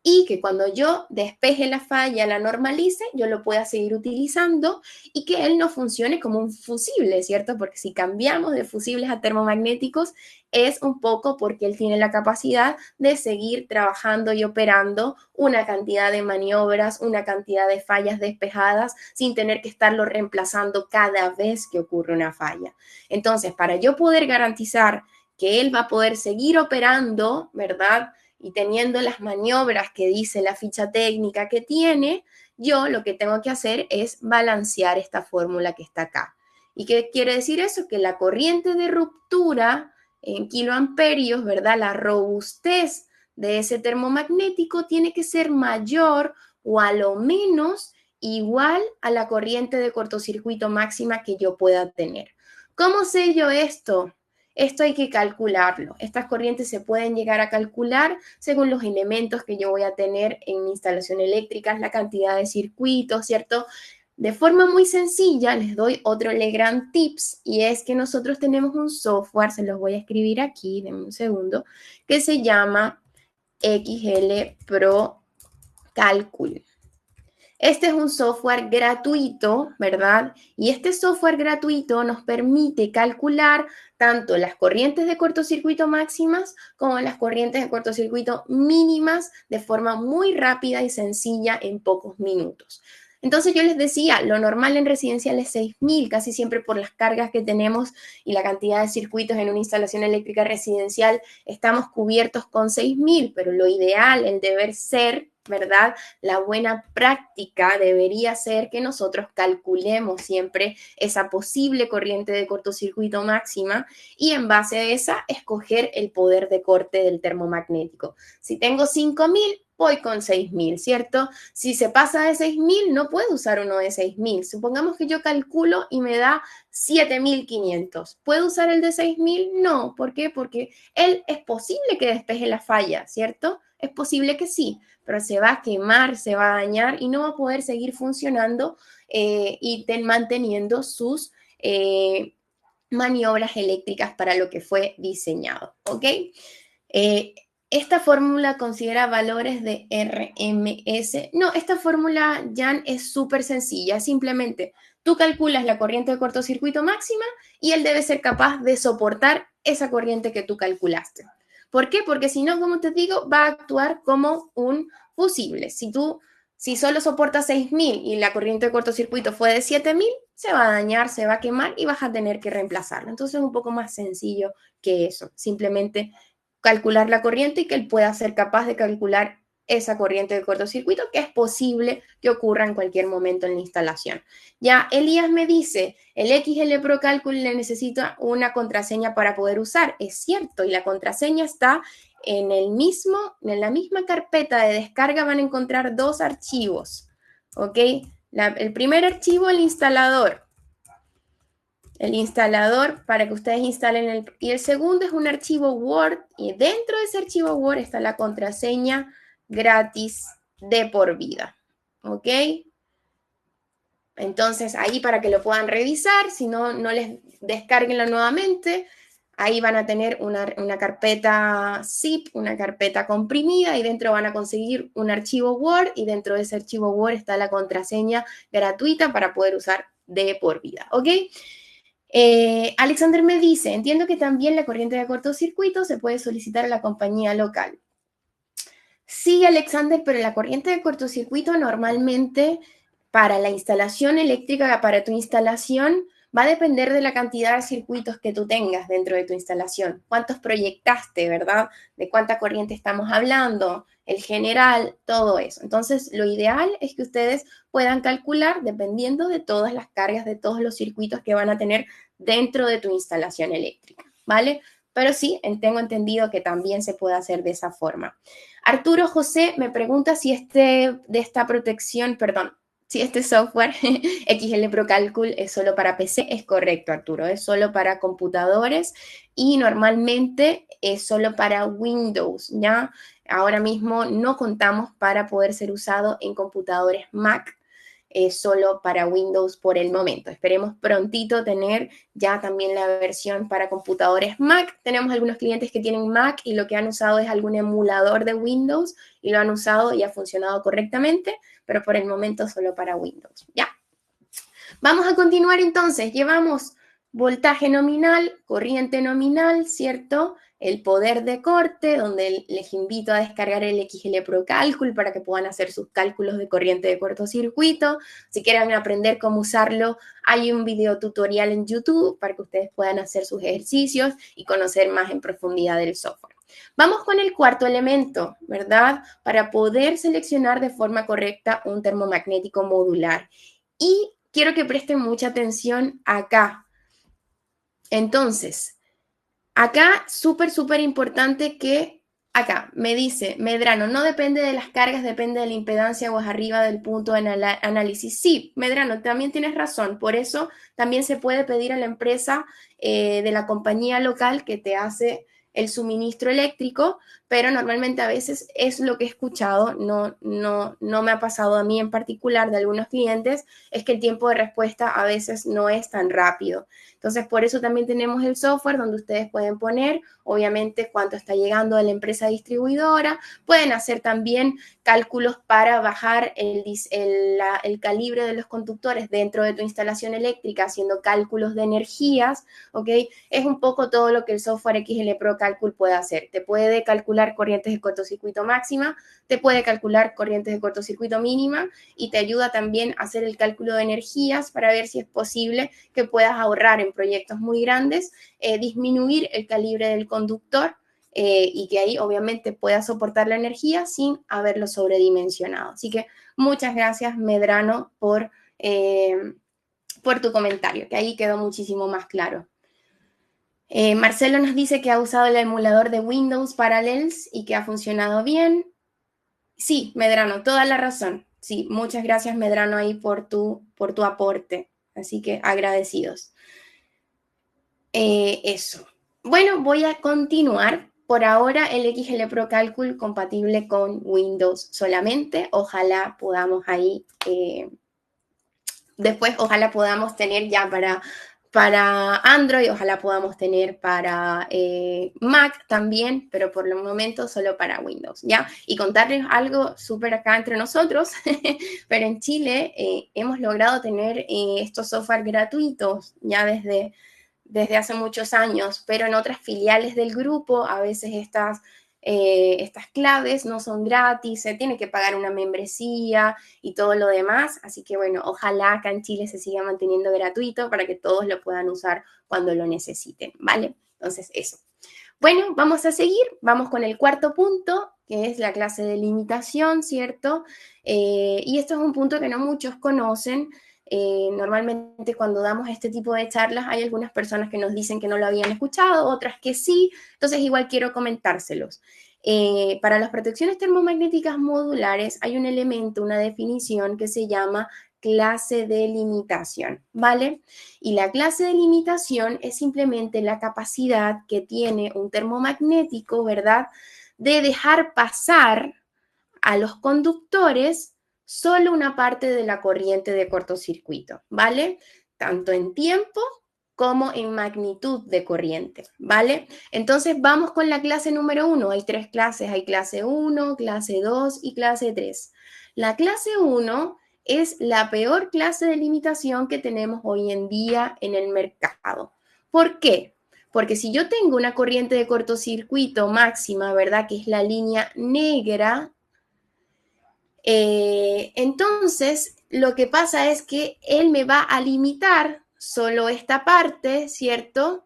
y que cuando yo despeje la falla, la normalice, yo lo pueda seguir utilizando y que él no funcione como un fusible, ¿cierto? Porque si cambiamos de fusibles a termomagnéticos es un poco porque él tiene la capacidad de seguir trabajando y operando una cantidad de maniobras, una cantidad de fallas despejadas sin tener que estarlo reemplazando cada vez que ocurre una falla. Entonces, para yo poder garantizar que él va a poder seguir operando, ¿verdad? Y teniendo las maniobras que dice la ficha técnica que tiene, yo lo que tengo que hacer es balancear esta fórmula que está acá. ¿Y qué quiere decir eso? Que la corriente de ruptura en kiloamperios, ¿verdad? La robustez de ese termomagnético tiene que ser mayor o a lo menos igual a la corriente de cortocircuito máxima que yo pueda tener. ¿Cómo sé yo esto? Esto hay que calcularlo. Estas corrientes se pueden llegar a calcular según los elementos que yo voy a tener en mi instalación eléctrica, la cantidad de circuitos, ¿cierto? De forma muy sencilla, les doy otro Legrand Tips y es que nosotros tenemos un software, se los voy a escribir aquí, denme un segundo, que se llama XL Pro Calcul. Este es un software gratuito, ¿verdad? Y este software gratuito nos permite calcular tanto las corrientes de cortocircuito máximas como las corrientes de cortocircuito mínimas de forma muy rápida y sencilla en pocos minutos. Entonces yo les decía, lo normal en residencial es 6.000, casi siempre por las cargas que tenemos y la cantidad de circuitos en una instalación eléctrica residencial, estamos cubiertos con 6.000, pero lo ideal, el deber ser, ¿verdad? La buena práctica debería ser que nosotros calculemos siempre esa posible corriente de cortocircuito máxima y en base a esa escoger el poder de corte del termomagnético. Si tengo 5.000, voy con 6.000, ¿cierto? Si se pasa de 6.000, no puedo usar uno de 6.000. Supongamos que yo calculo y me da 7.500. ¿Puedo usar el de 6.000? No. ¿Por qué? Porque él es posible que despeje la falla, ¿cierto? Es posible que sí, pero se va a quemar, se va a dañar y no va a poder seguir funcionando y manteniendo sus maniobras eléctricas para lo que fue diseñado, ¿ok? Esta fórmula considera valores de RMS. No, esta fórmula, Jan, es súper sencilla. Simplemente tú calculas la corriente de cortocircuito máxima y él debe ser capaz de soportar esa corriente que tú calculaste. ¿Por qué? Porque si no, como te digo, va a actuar como un fusible. Si solo soporta 6.000 y la corriente de cortocircuito fue de 7.000, se va a dañar, se va a quemar y vas a tener que reemplazarlo. Entonces es un poco más sencillo que eso. Simplemente calcular la corriente y que él pueda ser capaz de calcular esa corriente de cortocircuito, que es posible que ocurra en cualquier momento en la instalación. Ya Elías me dice, el XL Pro Calcul le necesita una contraseña para poder usar. Es cierto, y la contraseña está en la misma carpeta de descarga van a encontrar dos archivos, ¿ok? El primer archivo, el instalador para que ustedes instalen y el segundo es un archivo Word y dentro de ese archivo Word está la contraseña gratis de por vida, ¿ok? Entonces ahí para que lo puedan revisar, si no, no les descarguenla nuevamente, ahí van a tener una carpeta zip, una carpeta comprimida y dentro van a conseguir un archivo Word y dentro de ese archivo Word está la contraseña gratuita para poder usar de por vida, ¿ok? Alexander me dice, entiendo que también la corriente de cortocircuito se puede solicitar a la compañía local. Sí, Alexander, pero la corriente de cortocircuito normalmente para la instalación eléctrica, para tu instalación, va a depender de la cantidad de circuitos que tú tengas dentro de tu instalación. ¿Cuántos proyectaste, verdad? ¿De cuánta corriente estamos hablando? El general, todo eso. Entonces, lo ideal es que ustedes puedan calcular dependiendo de todas las cargas, de todos los circuitos que van a tener dentro de tu instalación eléctrica, ¿vale? Pero sí, tengo entendido que también se puede hacer de esa forma. Arturo José me pregunta si si este software XL Pro Calcul es solo para PC. Es correcto, Arturo, es solo para computadores y normalmente es solo para Windows, ¿ya? Ahora mismo no contamos para poder ser usado en computadores Mac. solo para Windows por el momento. Esperemos prontito tener ya también la versión para computadores Mac. Tenemos algunos clientes que tienen Mac y lo que han usado es algún emulador de Windows y lo han usado y ha funcionado correctamente, pero por el momento solo para Windows. Ya. Vamos a continuar entonces. Llevamos voltaje nominal, corriente nominal, ¿cierto? El poder de corte, donde les invito a descargar el XL Pro Cálculo para que puedan hacer sus cálculos de corriente de cortocircuito. Si quieren aprender cómo usarlo, hay un video tutorial en YouTube para que ustedes puedan hacer sus ejercicios y conocer más en profundidad del software. Vamos con el cuarto elemento, ¿verdad? Para poder seleccionar de forma correcta un termomagnético modular. Y quiero que presten mucha atención acá. Entonces, acá súper importante que acá me dice Medrano, no depende de las cargas, depende de la impedancia o es arriba del punto de análisis. Sí, Medrano, también tienes razón. Por eso también se puede pedir a la empresa de la compañía local que te hace el suministro eléctrico, pero normalmente a veces es lo que he escuchado, no me ha pasado a mí en particular de algunos clientes, es que el tiempo de respuesta a veces no es tan rápido. Entonces, por eso también tenemos el software donde ustedes pueden poner, obviamente, cuánto está llegando de la empresa distribuidora. Pueden hacer también cálculos para bajar el calibre de los conductores dentro de tu instalación eléctrica, haciendo cálculos de energías, ¿ok? Es un poco todo lo que el software XL Pro Cálculo puede hacer. Te puede calcular corrientes de cortocircuito máxima, te puede calcular corrientes de cortocircuito mínima y te ayuda también a hacer el cálculo de energías para ver si es posible que puedas ahorrar en proyectos muy grandes, disminuir el calibre del conductor y que ahí obviamente pueda soportar la energía sin haberlo sobredimensionado. Así que muchas gracias, Medrano, por tu comentario, que ahí quedó muchísimo más claro. Marcelo nos dice que ha usado el emulador de Windows Parallels y que ha funcionado bien. Sí, Medrano, toda la razón. Sí, muchas gracias, Medrano, ahí por tu aporte. Así que agradecidos. Eso. Bueno, voy a continuar. Por ahora el XL Pro Cálculo compatible con Windows solamente. Ojalá podamos ahí, después ojalá podamos tener ya para Android, ojalá podamos tener para Mac también, pero por el momento solo para Windows, ¿ya? Y contarles algo súper acá entre nosotros, pero en Chile hemos logrado tener estos software gratuitos ya desde hace muchos años, pero en otras filiales del grupo a veces estas claves no son gratis, se tiene que pagar una membresía y todo lo demás, así que bueno, ojalá acá en Chile se siga manteniendo gratuito para que todos lo puedan usar cuando lo necesiten, ¿vale? Entonces eso. Bueno, vamos a seguir, vamos con el cuarto punto, que es la clase de limitación, ¿cierto? Y esto es un punto que no muchos conocen. Normalmente cuando damos este tipo de charlas hay algunas personas que nos dicen que no lo habían escuchado, otras que sí, entonces igual quiero comentárselos. Para las protecciones termomagnéticas modulares hay un elemento, una definición que se llama clase de limitación, ¿vale? Y la clase de limitación es simplemente la capacidad que tiene un termomagnético, ¿verdad?, de dejar pasar a los conductores solo una parte de la corriente de cortocircuito, ¿vale? Tanto en tiempo como en magnitud de corriente, ¿vale? Entonces vamos con la clase número 1. Hay 3 clases, hay clase 1, clase 2 y clase 3. La clase 1 es la peor clase de limitación que tenemos hoy en día en el mercado. ¿Por qué? Porque si yo tengo una corriente de cortocircuito máxima, ¿verdad? Que es la línea negra, entonces lo que pasa es que él me va a limitar solo esta parte, ¿cierto?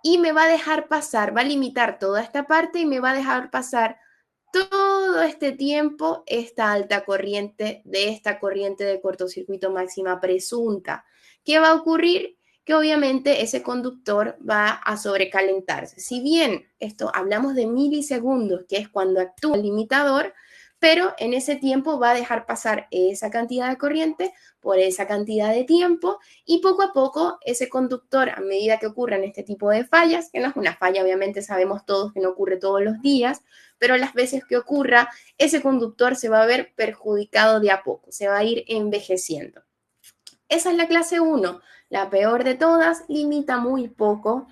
Y me va a dejar pasar, va a limitar toda esta parte y me va a dejar pasar todo este tiempo esta alta corriente de esta corriente de cortocircuito máxima presunta. ¿Qué va a ocurrir? Que obviamente ese conductor va a sobrecalentarse. Si bien esto hablamos de milisegundos, que es cuando actúa el limitador, pero en ese tiempo va a dejar pasar esa cantidad de corriente por esa cantidad de tiempo y poco a poco ese conductor, a medida que ocurran este tipo de fallas, que no es una falla, obviamente sabemos todos que no ocurre todos los días, pero las veces que ocurra, ese conductor se va a ver perjudicado de a poco, se va a ir envejeciendo. Esa es la clase 1, la peor de todas, limita muy poco,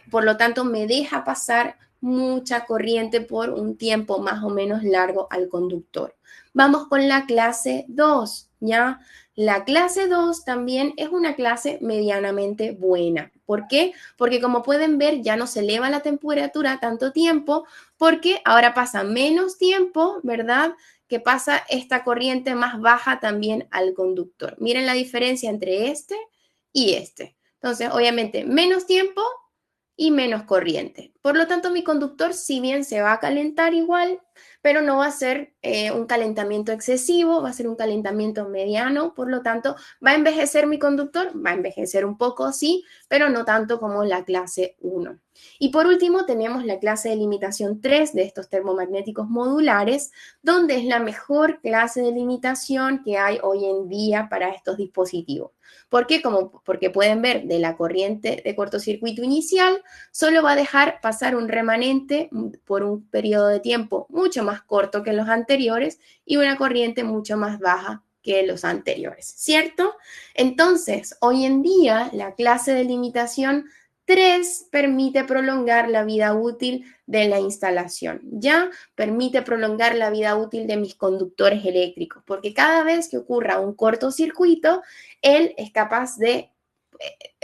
por lo tanto me deja pasar mucha corriente por un tiempo más o menos largo al conductor. Vamos con la clase 2, ¿ya? La clase 2 también es una clase medianamente buena. ¿Por qué? Porque como pueden ver ya no se eleva la temperatura tanto tiempo porque ahora pasa menos tiempo, ¿verdad? Que pasa esta corriente más baja también al conductor. Miren la diferencia entre este y este. Entonces, obviamente, menos tiempo y menos corriente. Por lo tanto, mi conductor, si bien se va a calentar igual, pero no va a ser un calentamiento excesivo, va a ser un calentamiento mediano, por lo tanto, ¿va a envejecer mi conductor? Va a envejecer un poco, sí, pero no tanto como la clase 1. Y por último, tenemos la clase de limitación 3 de estos termomagnéticos modulares, donde es la mejor clase de limitación que hay hoy en día para estos dispositivos. ¿Por qué? Porque pueden ver de la corriente de cortocircuito inicial, solo va a dejar pasar un remanente por un periodo de tiempo mucho más corto que los anteriores y una corriente mucho más baja que los anteriores, ¿cierto? Entonces, hoy en día, la clase de limitación 3 permite prolongar la vida útil de la instalación, ya permite prolongar la vida útil de mis conductores eléctricos, porque cada vez que ocurra un cortocircuito, él es capaz de,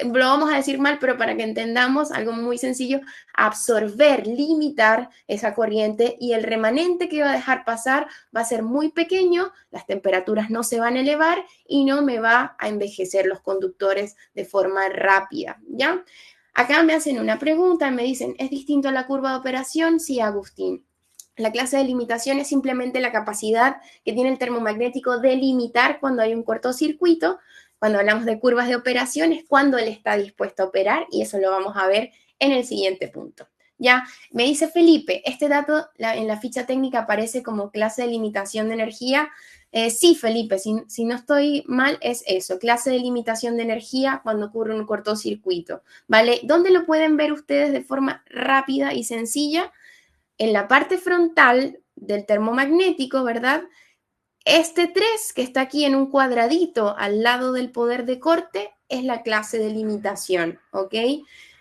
lo vamos a decir mal, pero para que entendamos algo muy sencillo, absorber, limitar esa corriente y el remanente que va a dejar pasar va a ser muy pequeño, las temperaturas no se van a elevar y no me va a envejecer los conductores de forma rápida, ¿ya? Acá me hacen una pregunta, me dicen, ¿es distinto a la curva de operación? Sí, Agustín. La clase de limitación es simplemente la capacidad que tiene el termomagnético de limitar cuando hay un cortocircuito. Cuando hablamos de curvas de operación es cuando él está dispuesto a operar y eso lo vamos a ver en el siguiente punto. Ya, me dice Felipe, este dato en la ficha técnica aparece como clase de limitación de energía. Sí, Felipe, si no estoy mal, es eso, clase de limitación de energía cuando ocurre un cortocircuito, ¿vale? ¿Dónde lo pueden ver ustedes de forma rápida y sencilla? En la parte frontal del termomagnético, ¿verdad? Este 3 que está aquí en un cuadradito al lado del poder de corte es la clase de limitación, ¿ok?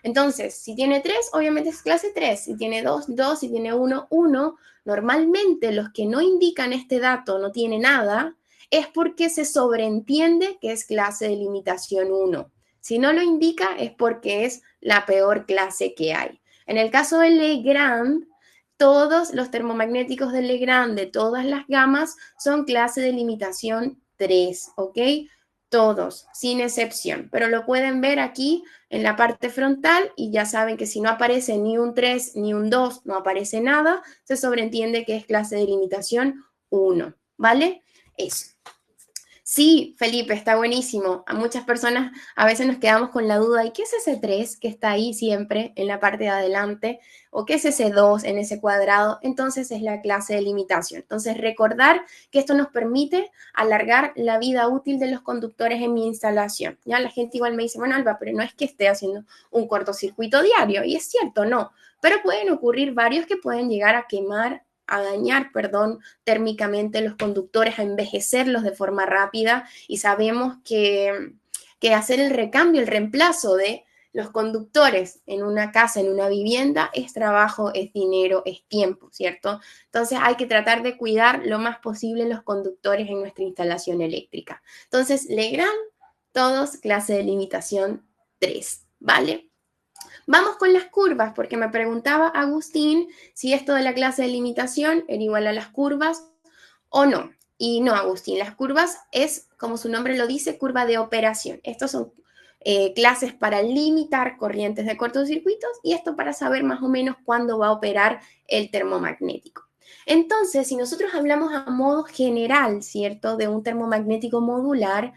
Entonces, si tiene 3, obviamente es clase 3. Si tiene 2, 2. Si tiene 1, 1. Normalmente los que no indican este dato, no tiene nada, es porque se sobreentiende que es clase de limitación 1. Si no lo indica es porque es la peor clase que hay. En el caso de Legrand, todos los termomagnéticos de Legrand de todas las gamas son clase de limitación 3, ¿ok? Todos, sin excepción. Pero lo pueden ver aquí en la parte frontal y ya saben que si no aparece ni un 3 ni un 2, no aparece nada, se sobreentiende que es clase de limitación 1, ¿vale? Eso. Sí, Felipe, está buenísimo. A muchas personas a veces nos quedamos con la duda, ¿y qué es ese 3 que está ahí siempre en la parte de adelante? ¿O qué es ese 2 en ese cuadrado? Entonces es la clase de limitación. Entonces recordar que esto nos permite alargar la vida útil de los conductores en mi instalación. Ya la gente igual me dice, bueno, Alba, pero no es que esté haciendo un cortocircuito diario. Y es cierto, no. Pero pueden ocurrir varios que pueden llegar a dañar, perdón, térmicamente los conductores, a envejecerlos de forma rápida y sabemos que hacer el recambio, el reemplazo de los conductores en una casa, en una vivienda, es trabajo, es dinero, es tiempo, ¿cierto? Entonces hay que tratar de cuidar lo más posible los conductores en nuestra instalación eléctrica. Entonces, Legrand, todos clase de limitación 3, ¿vale? Vamos con las curvas, porque me preguntaba Agustín si esto de la clase de limitación era igual a las curvas o no. Y no, Agustín, las curvas es, como su nombre lo dice, curva de operación. Estos son clases para limitar corrientes de cortocircuitos y esto para saber más o menos cuándo va a operar el termomagnético. Entonces, si nosotros hablamos a modo general, ¿cierto?, de un termomagnético modular,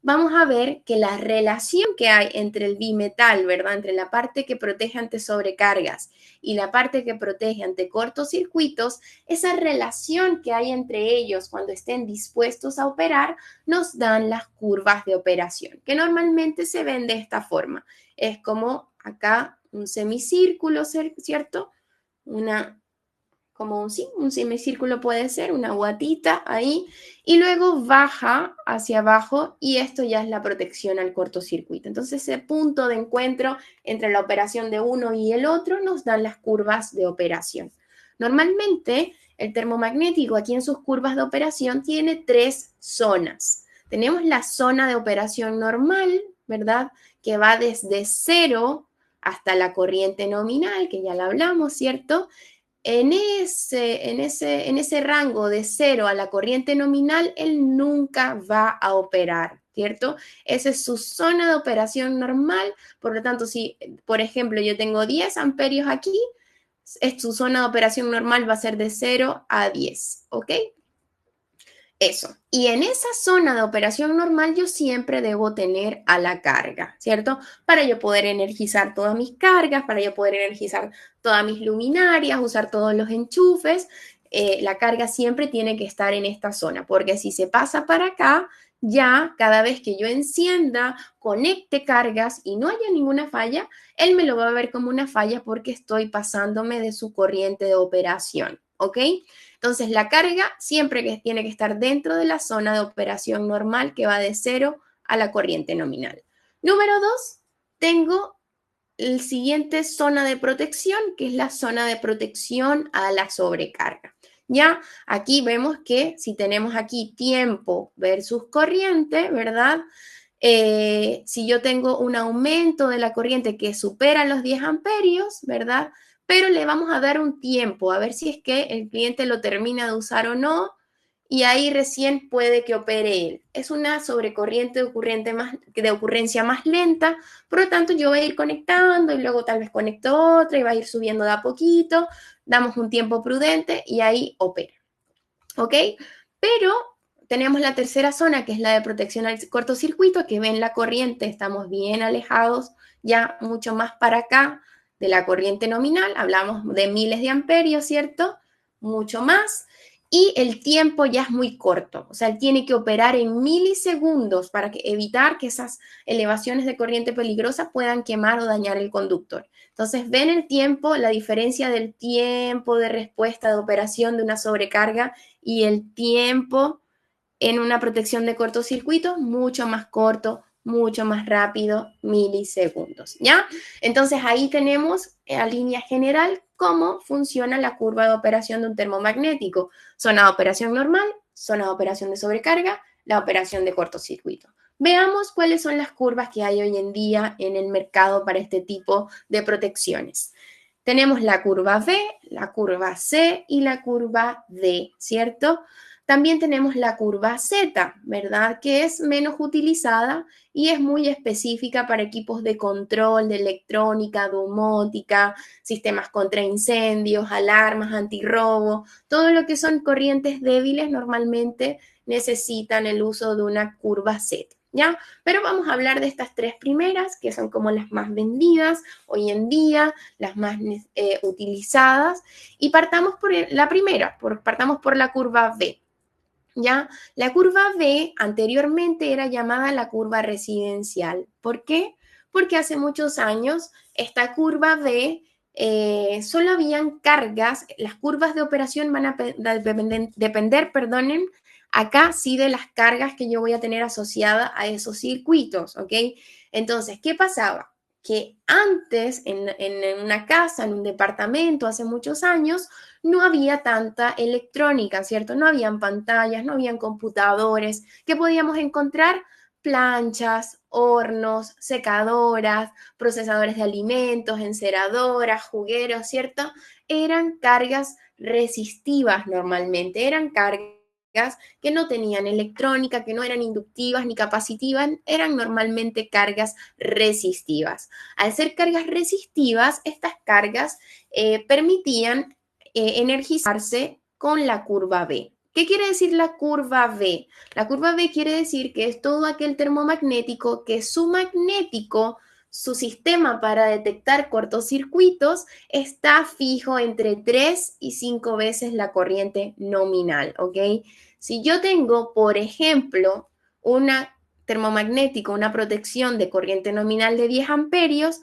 vamos a ver que la relación que hay entre el bimetal, ¿verdad? Entre la parte que protege ante sobrecargas y la parte que protege ante cortocircuitos, esa relación que hay entre ellos cuando estén dispuestos a operar, nos dan las curvas de operación, que normalmente se ven de esta forma. Es como acá un semicírculo, ¿cierto? Como un semicírculo puede ser, una guatita ahí, y luego baja hacia abajo y esto ya es la protección al cortocircuito. Entonces ese punto de encuentro entre la operación de uno y el otro nos dan las curvas de operación. Normalmente el termomagnético aquí en sus curvas de operación tiene tres zonas. Tenemos la zona de operación normal, ¿verdad? Que va desde cero hasta la corriente nominal, que ya la hablamos, ¿cierto? En ese rango de cero a la corriente nominal, él nunca va a operar, ¿cierto? Esa es su zona de operación normal. Por lo tanto, si, por ejemplo, yo tengo 10 amperios aquí, su zona de operación normal va a ser de 0 a 10, ¿ok? Eso. Y en esa zona de operación normal yo siempre debo tener a la carga, ¿cierto? Para yo poder energizar todas mis cargas, para yo poder energizar todas mis luminarias, usar todos los enchufes. La carga siempre tiene que estar en esta zona, porque si se pasa para acá, ya cada vez que yo encienda, conecte cargas y no haya ninguna falla, él me lo va a ver como una falla porque estoy pasándome de su corriente de operación, ¿ok? Entonces, la carga siempre que tiene que estar dentro de la zona de operación normal que va de 0 a la corriente nominal. Número 2, tengo el siguiente zona de protección, que es la zona de protección a la sobrecarga. Ya aquí vemos que si tenemos aquí tiempo versus corriente, ¿verdad? Si yo tengo un aumento de la corriente que supera los 10 amperios, ¿verdad? Pero le vamos a dar un tiempo, a ver si es que el cliente lo termina de usar o no, y ahí recién puede que opere él. Es una sobrecorriente de ocurrencia más lenta, por lo tanto yo voy a ir conectando y luego tal vez conecto otra y va a ir subiendo de a poquito, damos un tiempo prudente y ahí opera. ¿Ok? Pero tenemos la tercera zona, que es la de protección al cortocircuito, que ven la corriente, estamos bien alejados, ya mucho más para acá de la corriente nominal, hablamos de miles de amperios, ¿cierto? Mucho más. Y el tiempo ya es muy corto, o sea, él tiene que operar en milisegundos para evitar que esas elevaciones de corriente peligrosa puedan quemar o dañar el conductor. Entonces, ven el tiempo, la diferencia del tiempo de respuesta de operación de una sobrecarga y el tiempo en una protección de cortocircuito, mucho más corto, mucho más rápido, milisegundos, ¿ya? Entonces ahí tenemos a línea general cómo funciona la curva de operación de un termomagnético. Zona de operación normal, zona de operación de sobrecarga, la operación de cortocircuito. Veamos cuáles son las curvas que hay hoy en día en el mercado para este tipo de protecciones. Tenemos la curva V, la curva C y la curva D, ¿cierto? También tenemos la curva Z, ¿verdad? Que es menos utilizada y es muy específica para equipos de control, de electrónica, domótica, sistemas contra incendios, alarmas, antirrobo, todo lo que son corrientes débiles normalmente necesitan el uso de una curva Z, ¿ya? Pero vamos a hablar de estas tres primeras, que son como las más vendidas hoy en día, las más utilizadas, y partamos por la primera, partamos por la curva V. ¿Ya? La curva V anteriormente era llamada la curva residencial. ¿Por qué? Porque hace muchos años esta curva V solo habían cargas, las curvas de operación van a depender, perdonen, acá sí de las cargas que yo voy a tener asociadas a esos circuitos, ¿ok? Entonces, ¿qué pasaba? Que antes en una casa, en un departamento, hace muchos años, no había tanta electrónica, ¿cierto? No habían pantallas, no habían computadores, que podíamos encontrar planchas, hornos, secadoras, procesadores de alimentos, enceradoras, jugueros, ¿cierto? Eran cargas resistivas normalmente, eran cargas que no tenían electrónica, que no eran inductivas ni capacitivas, eran normalmente cargas resistivas. Al ser cargas resistivas, estas cargas permitían energizarse con la curva B. ¿Qué quiere decir la curva V? La curva V quiere decir que es todo aquel termomagnético que su sistema para detectar cortocircuitos está fijo entre 3 y 5 veces la corriente nominal, ¿ok? Si yo tengo, por ejemplo, una termomagnético, una protección de corriente nominal de 10 amperios,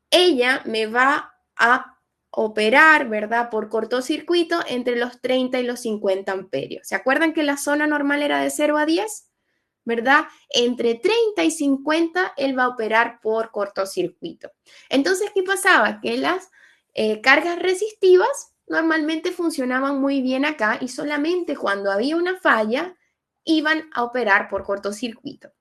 ella me va a operar, ¿verdad? Por cortocircuito entre los 30 y los 50 amperios. ¿Se acuerdan que la zona normal era de 0 a 10? ¿Verdad? Entre 30 y 50 él va a operar por cortocircuito. Entonces, ¿qué pasaba? Que las cargas resistivas normalmente funcionaban muy bien acá y solamente cuando había una falla iban a operar por cortocircuito.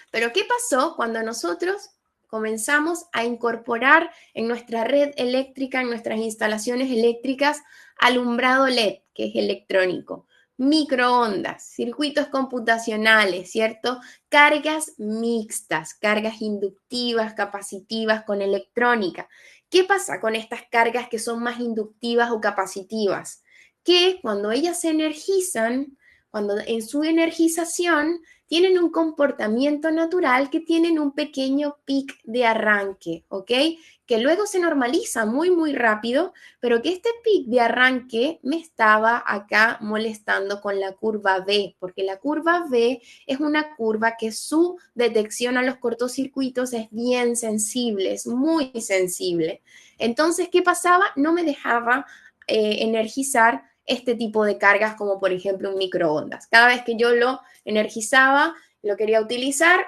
Pero ¿qué pasó cuando nosotros comenzamos a incorporar en nuestra red eléctrica, en nuestras instalaciones eléctricas, alumbrado LED, que es electrónico, microondas, circuitos computacionales, ¿cierto? Cargas mixtas, cargas inductivas, capacitivas con electrónica? ¿Qué pasa con estas cargas que son más inductivas o capacitivas? Que cuando ellas se energizan, cuando en su energización tienen un comportamiento natural que tienen un pequeño pic de arranque, ¿ok? Que luego se normaliza muy, muy rápido, pero que este pic de arranque me estaba acá molestando con la curva V, porque la curva V es una curva que su detección a los cortocircuitos es bien sensible, es muy sensible. Entonces, ¿qué pasaba? No me dejaba energizar este tipo de cargas como por ejemplo un microondas. Cada vez que yo lo energizaba, lo quería utilizar,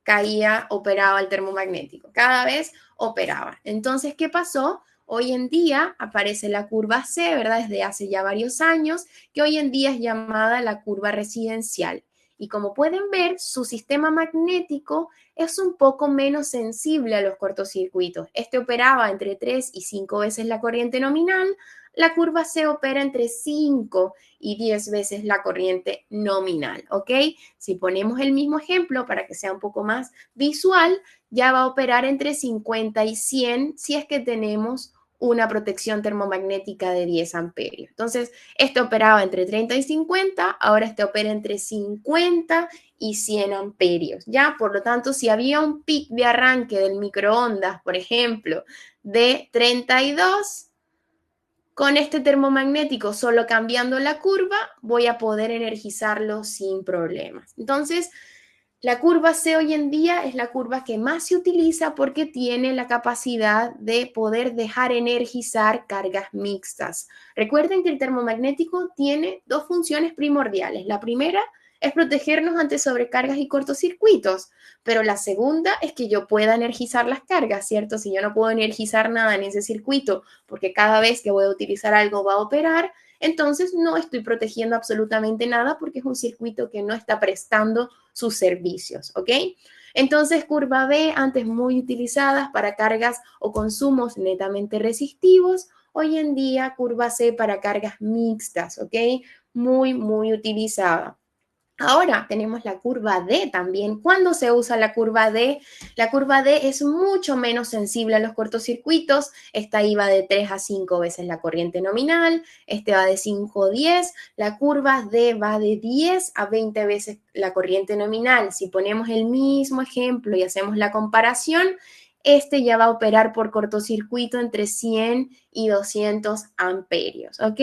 caía, operaba el termomagnético. Cada vez operaba. Entonces, ¿qué pasó? Hoy en día aparece la curva C, ¿verdad? Desde hace ya varios años, que hoy en día es llamada la curva residencial. Y como pueden ver, su sistema magnético es un poco menos sensible a los cortocircuitos. Este operaba entre 3 y 5 veces la corriente nominal. La curva C opera entre 5 y 10 veces la corriente nominal, ¿ok? Si ponemos el mismo ejemplo para que sea un poco más visual, ya va a operar entre 50 y 100 si es que tenemos una protección termomagnética de 10 amperios. Entonces, este operaba entre 30 y 50, ahora este opera entre 50 y 100 amperios, ¿ya? Por lo tanto, si había un pic de arranque del microondas, por ejemplo, de 32, con este termomagnético, solo cambiando la curva, voy a poder energizarlo sin problemas. Entonces, la curva C hoy en día es la curva que más se utiliza porque tiene la capacidad de poder dejar energizar cargas mixtas. Recuerden que el termomagnético tiene dos funciones primordiales. La primera es protegernos ante sobrecargas y cortocircuitos, pero la segunda es que yo pueda energizar las cargas, ¿cierto? Si yo no puedo energizar nada en ese circuito porque cada vez que voy a utilizar algo va a operar, entonces no estoy protegiendo absolutamente nada porque es un circuito que no está prestando sus servicios, ¿ok? Entonces, curva B, antes muy utilizadas para cargas o consumos netamente resistivos, hoy en día curva C para cargas mixtas, ¿ok? Muy, muy utilizada. Ahora tenemos la curva D también. ¿Cuándo se usa la curva D? La curva D es mucho menos sensible a los cortocircuitos. Esta iba de 3 a 5 veces la corriente nominal. Este va de 5 a 10. La curva D va de 10 a 20 veces la corriente nominal. Si ponemos el mismo ejemplo y hacemos la comparación, este ya va a operar por cortocircuito entre 100 y 200 amperios, ¿ok?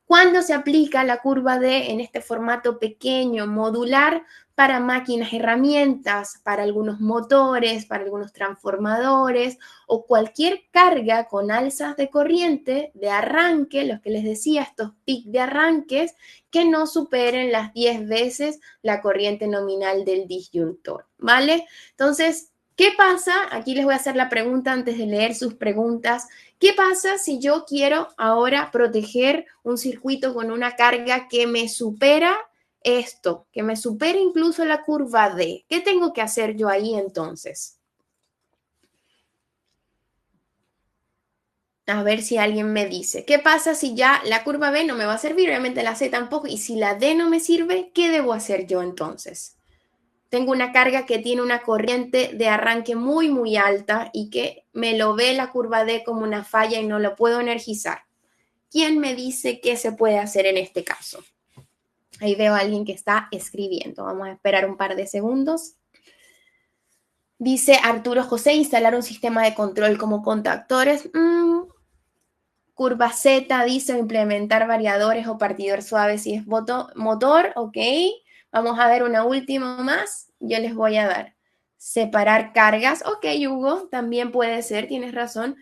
¿Cuándo se aplica la curva D en este formato pequeño, modular, para máquinas, herramientas, para algunos motores, para algunos transformadores o cualquier carga con alzas de corriente de arranque, los que les decía, estos pics de arranques, que no superen las 10 veces la corriente nominal del disyuntor, ¿vale? Entonces, ¿qué pasa? Aquí les voy a hacer la pregunta antes de leer sus preguntas. ¿Qué pasa si yo quiero ahora proteger un circuito con una carga que me supera esto, que me supera incluso la curva D? ¿Qué tengo que hacer yo ahí entonces? A ver si alguien me dice, ¿qué pasa si ya la curva B no me va a servir? Obviamente la C tampoco. Y si la D no me sirve, ¿qué debo hacer yo entonces? Tengo una carga que tiene una corriente de arranque muy, muy alta y que me lo ve la curva D como una falla y no lo puedo energizar. ¿Quién me dice qué se puede hacer en este caso? Ahí veo a alguien que está escribiendo. Vamos a esperar un par de segundos. Dice Arturo José, instalar un sistema de control como contactores. Curva Z dice implementar variadores o partidor suave si es motor. Ok. Vamos a ver una última más. Yo les voy a dar. Separar cargas. Ok, Hugo, también puede ser, tienes razón.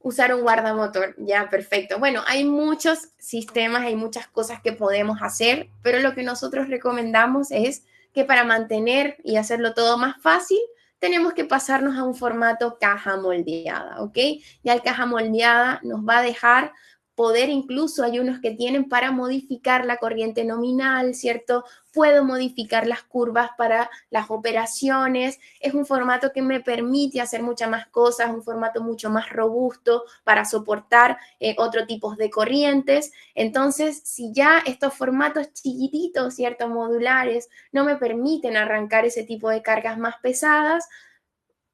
Usar un guardamotor, ya, perfecto. Bueno, hay muchos sistemas, hay muchas cosas que podemos hacer, pero lo que nosotros recomendamos es que para mantener y hacerlo todo más fácil, tenemos que pasarnos a un formato caja moldeada, ¿ok? Ya el caja moldeada nos va a dejar poder, incluso hay unos que tienen para modificar la corriente nominal, ¿cierto? Puedo modificar las curvas para las operaciones. Es un formato que me permite hacer muchas más cosas, un formato mucho más robusto para soportar otro tipo de corrientes. Entonces, si ya estos formatos chiquititos, ¿cierto? Modulares, no me permiten arrancar ese tipo de cargas más pesadas,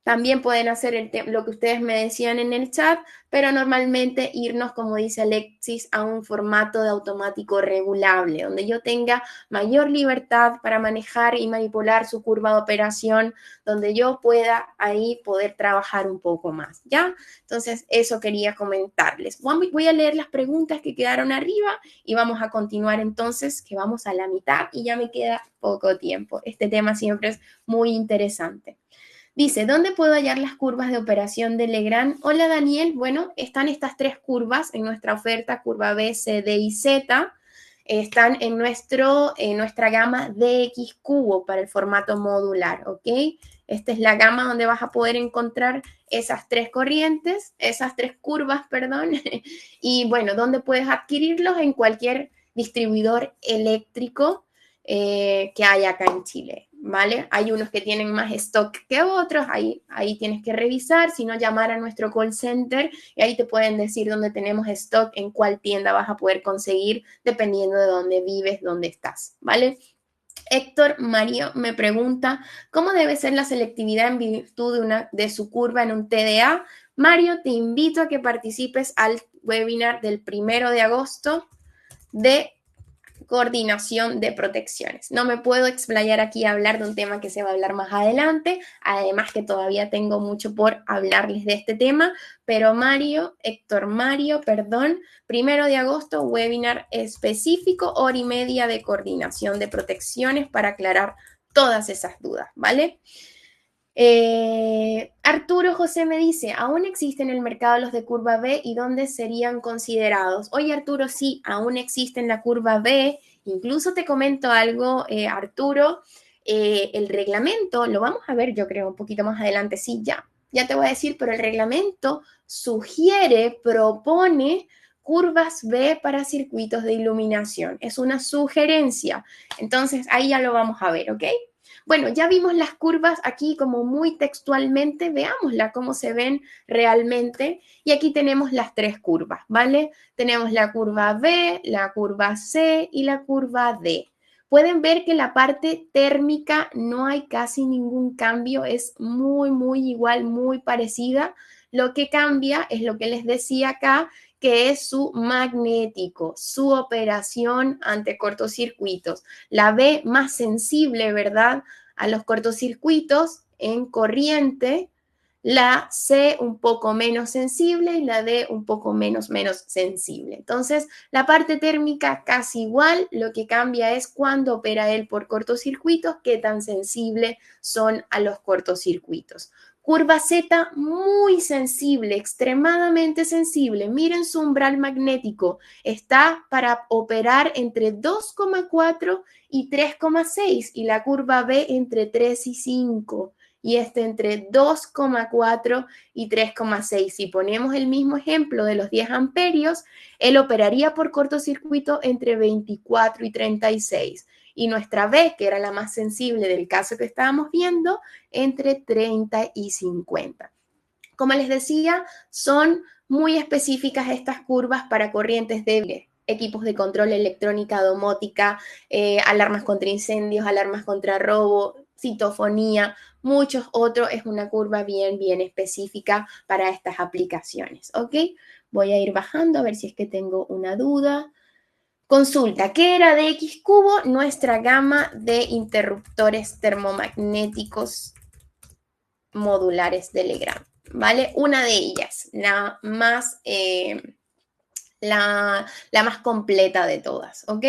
también pueden hacer lo que ustedes me decían en el chat, pero normalmente irnos, como dice Alexis, a un formato de automático regulable, donde yo tenga mayor libertad para manejar y manipular su curva de operación, donde yo pueda ahí poder trabajar un poco más, ¿ya? Entonces, eso quería comentarles. Voy a leer las preguntas que quedaron arriba y vamos a continuar entonces, que vamos a la mitad y ya me queda poco tiempo. Este tema siempre es muy interesante. Dice, ¿dónde puedo hallar las curvas de operación de Legrand? Hola Daniel, bueno, están estas tres curvas en nuestra oferta, curva B, C, D y Z. Están en nuestra gama DX cubo para el formato modular, ¿ok? Esta es la gama donde vas a poder encontrar esas tres corrientes, esas tres curvas, perdón. Y bueno, ¿dónde puedes adquirirlos? En cualquier distribuidor eléctrico que hay acá en Chile, ¿vale? Hay unos que tienen más stock que otros, ahí tienes que revisar, si no llamar a nuestro call center y ahí te pueden decir dónde tenemos stock, en cuál tienda vas a poder conseguir, dependiendo de dónde vives, dónde estás, ¿vale? Héctor Mario me pregunta, ¿cómo debe ser la selectividad en virtud de su curva en un TDA? Mario, te invito a que participes al webinar del 1 de agosto de coordinación de protecciones. No me puedo explayar aquí a hablar de un tema que se va a hablar más adelante, además que todavía tengo mucho por hablarles de este tema, pero Héctor Mario, perdón, 1 de agosto, webinar específico, 1 hora y media de coordinación de protecciones para aclarar todas esas dudas, ¿vale? Arturo José me dice, ¿aún existen en el mercado los de curva B y dónde serían considerados? Oye, Arturo, sí, aún existen la curva B. Incluso te comento algo, Arturo, el reglamento, lo vamos a ver yo creo un poquito más adelante, sí, ya te voy a decir, pero el reglamento sugiere, propone curvas B para circuitos de iluminación. Es una sugerencia. Entonces, ahí ya lo vamos a ver, ¿ok? Bueno, ya vimos las curvas aquí como muy textualmente, veámosla cómo se ven realmente. Y aquí tenemos las tres curvas, ¿vale? Tenemos la curva B, la curva C y la curva D. Pueden ver que la parte térmica no hay casi ningún cambio, es muy igual, muy parecida. Lo que cambia es lo que les decía acá, que es su magnético, su operación ante cortocircuitos. La B más sensible, ¿verdad? A los cortocircuitos en corriente, la C un poco menos sensible y la D un poco menos sensible. Entonces, la parte térmica casi igual, lo que cambia es cuando opera él por cortocircuitos, qué tan sensible son a los cortocircuitos. Curva Z muy sensible, extremadamente sensible. Miren su umbral magnético. Está para operar entre 2,4 y 3,6 y la curva B entre 3 y 5 y este entre 2,4 y 3,6. Si ponemos el mismo ejemplo de los 10 amperios, él operaría por cortocircuito entre 24 y 36. Y nuestra B, que era la más sensible del caso que estábamos viendo, entre 30 y 50. Como les decía, son muy específicas estas curvas para corrientes débiles, equipos de control, electrónica, domótica, alarmas contra incendios, alarmas contra robo, citofonía, muchos otros. Es una curva bien específica para estas aplicaciones, ¿ok? Voy a ir bajando a ver si es que tengo una duda. Consulta, ¿qué era de X cubo? Nuestra gama de interruptores termomagnéticos modulares de Legrand, ¿vale? Una de ellas, la más completa de todas, ¿ok?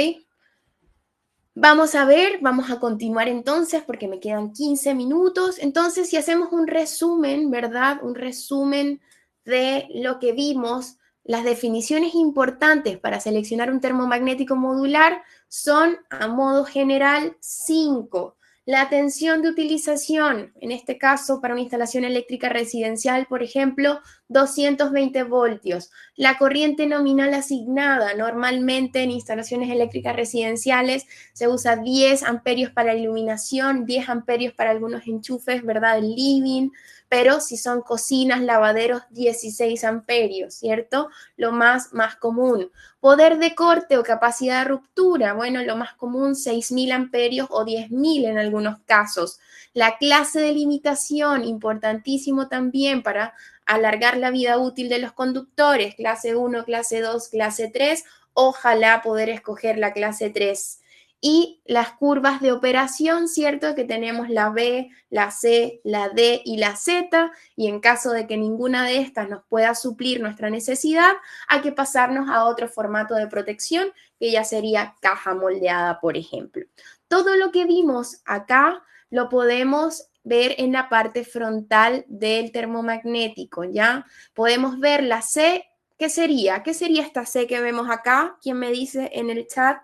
Vamos a ver, vamos a continuar entonces porque me quedan 15 minutos. Entonces, si hacemos un resumen, ¿verdad? Un resumen de lo que vimos, las definiciones importantes para seleccionar un termomagnético modular son, a modo general, 5. La tensión de utilización, en este caso para una instalación eléctrica residencial, por ejemplo, 220 voltios. La corriente nominal asignada, normalmente en instalaciones eléctricas residenciales, se usa 10 amperios para iluminación, 10 amperios para algunos enchufes, ¿verdad? El living, pero si son cocinas, lavaderos, 16 amperios, ¿cierto? Lo más común. Poder de corte o capacidad de ruptura, bueno, lo más común, 6.000 amperios o 10.000 en algunos casos. La clase de limitación, importantísimo también para alargar la vida útil de los conductores, clase 1, clase 2, clase 3, ojalá poder escoger la clase 3. Y las curvas de operación, ¿cierto? Que tenemos la B, la C, la D y la Z, y en caso de que ninguna de estas nos pueda suplir nuestra necesidad, hay que pasarnos a otro formato de protección, que ya sería caja moldeada, por ejemplo. Todo lo que vimos acá lo podemos ver en la parte frontal del termomagnético, ¿ya? Podemos ver la C. ¿Qué sería? ¿Qué sería esta C que vemos acá? ¿Quién me dice en el chat?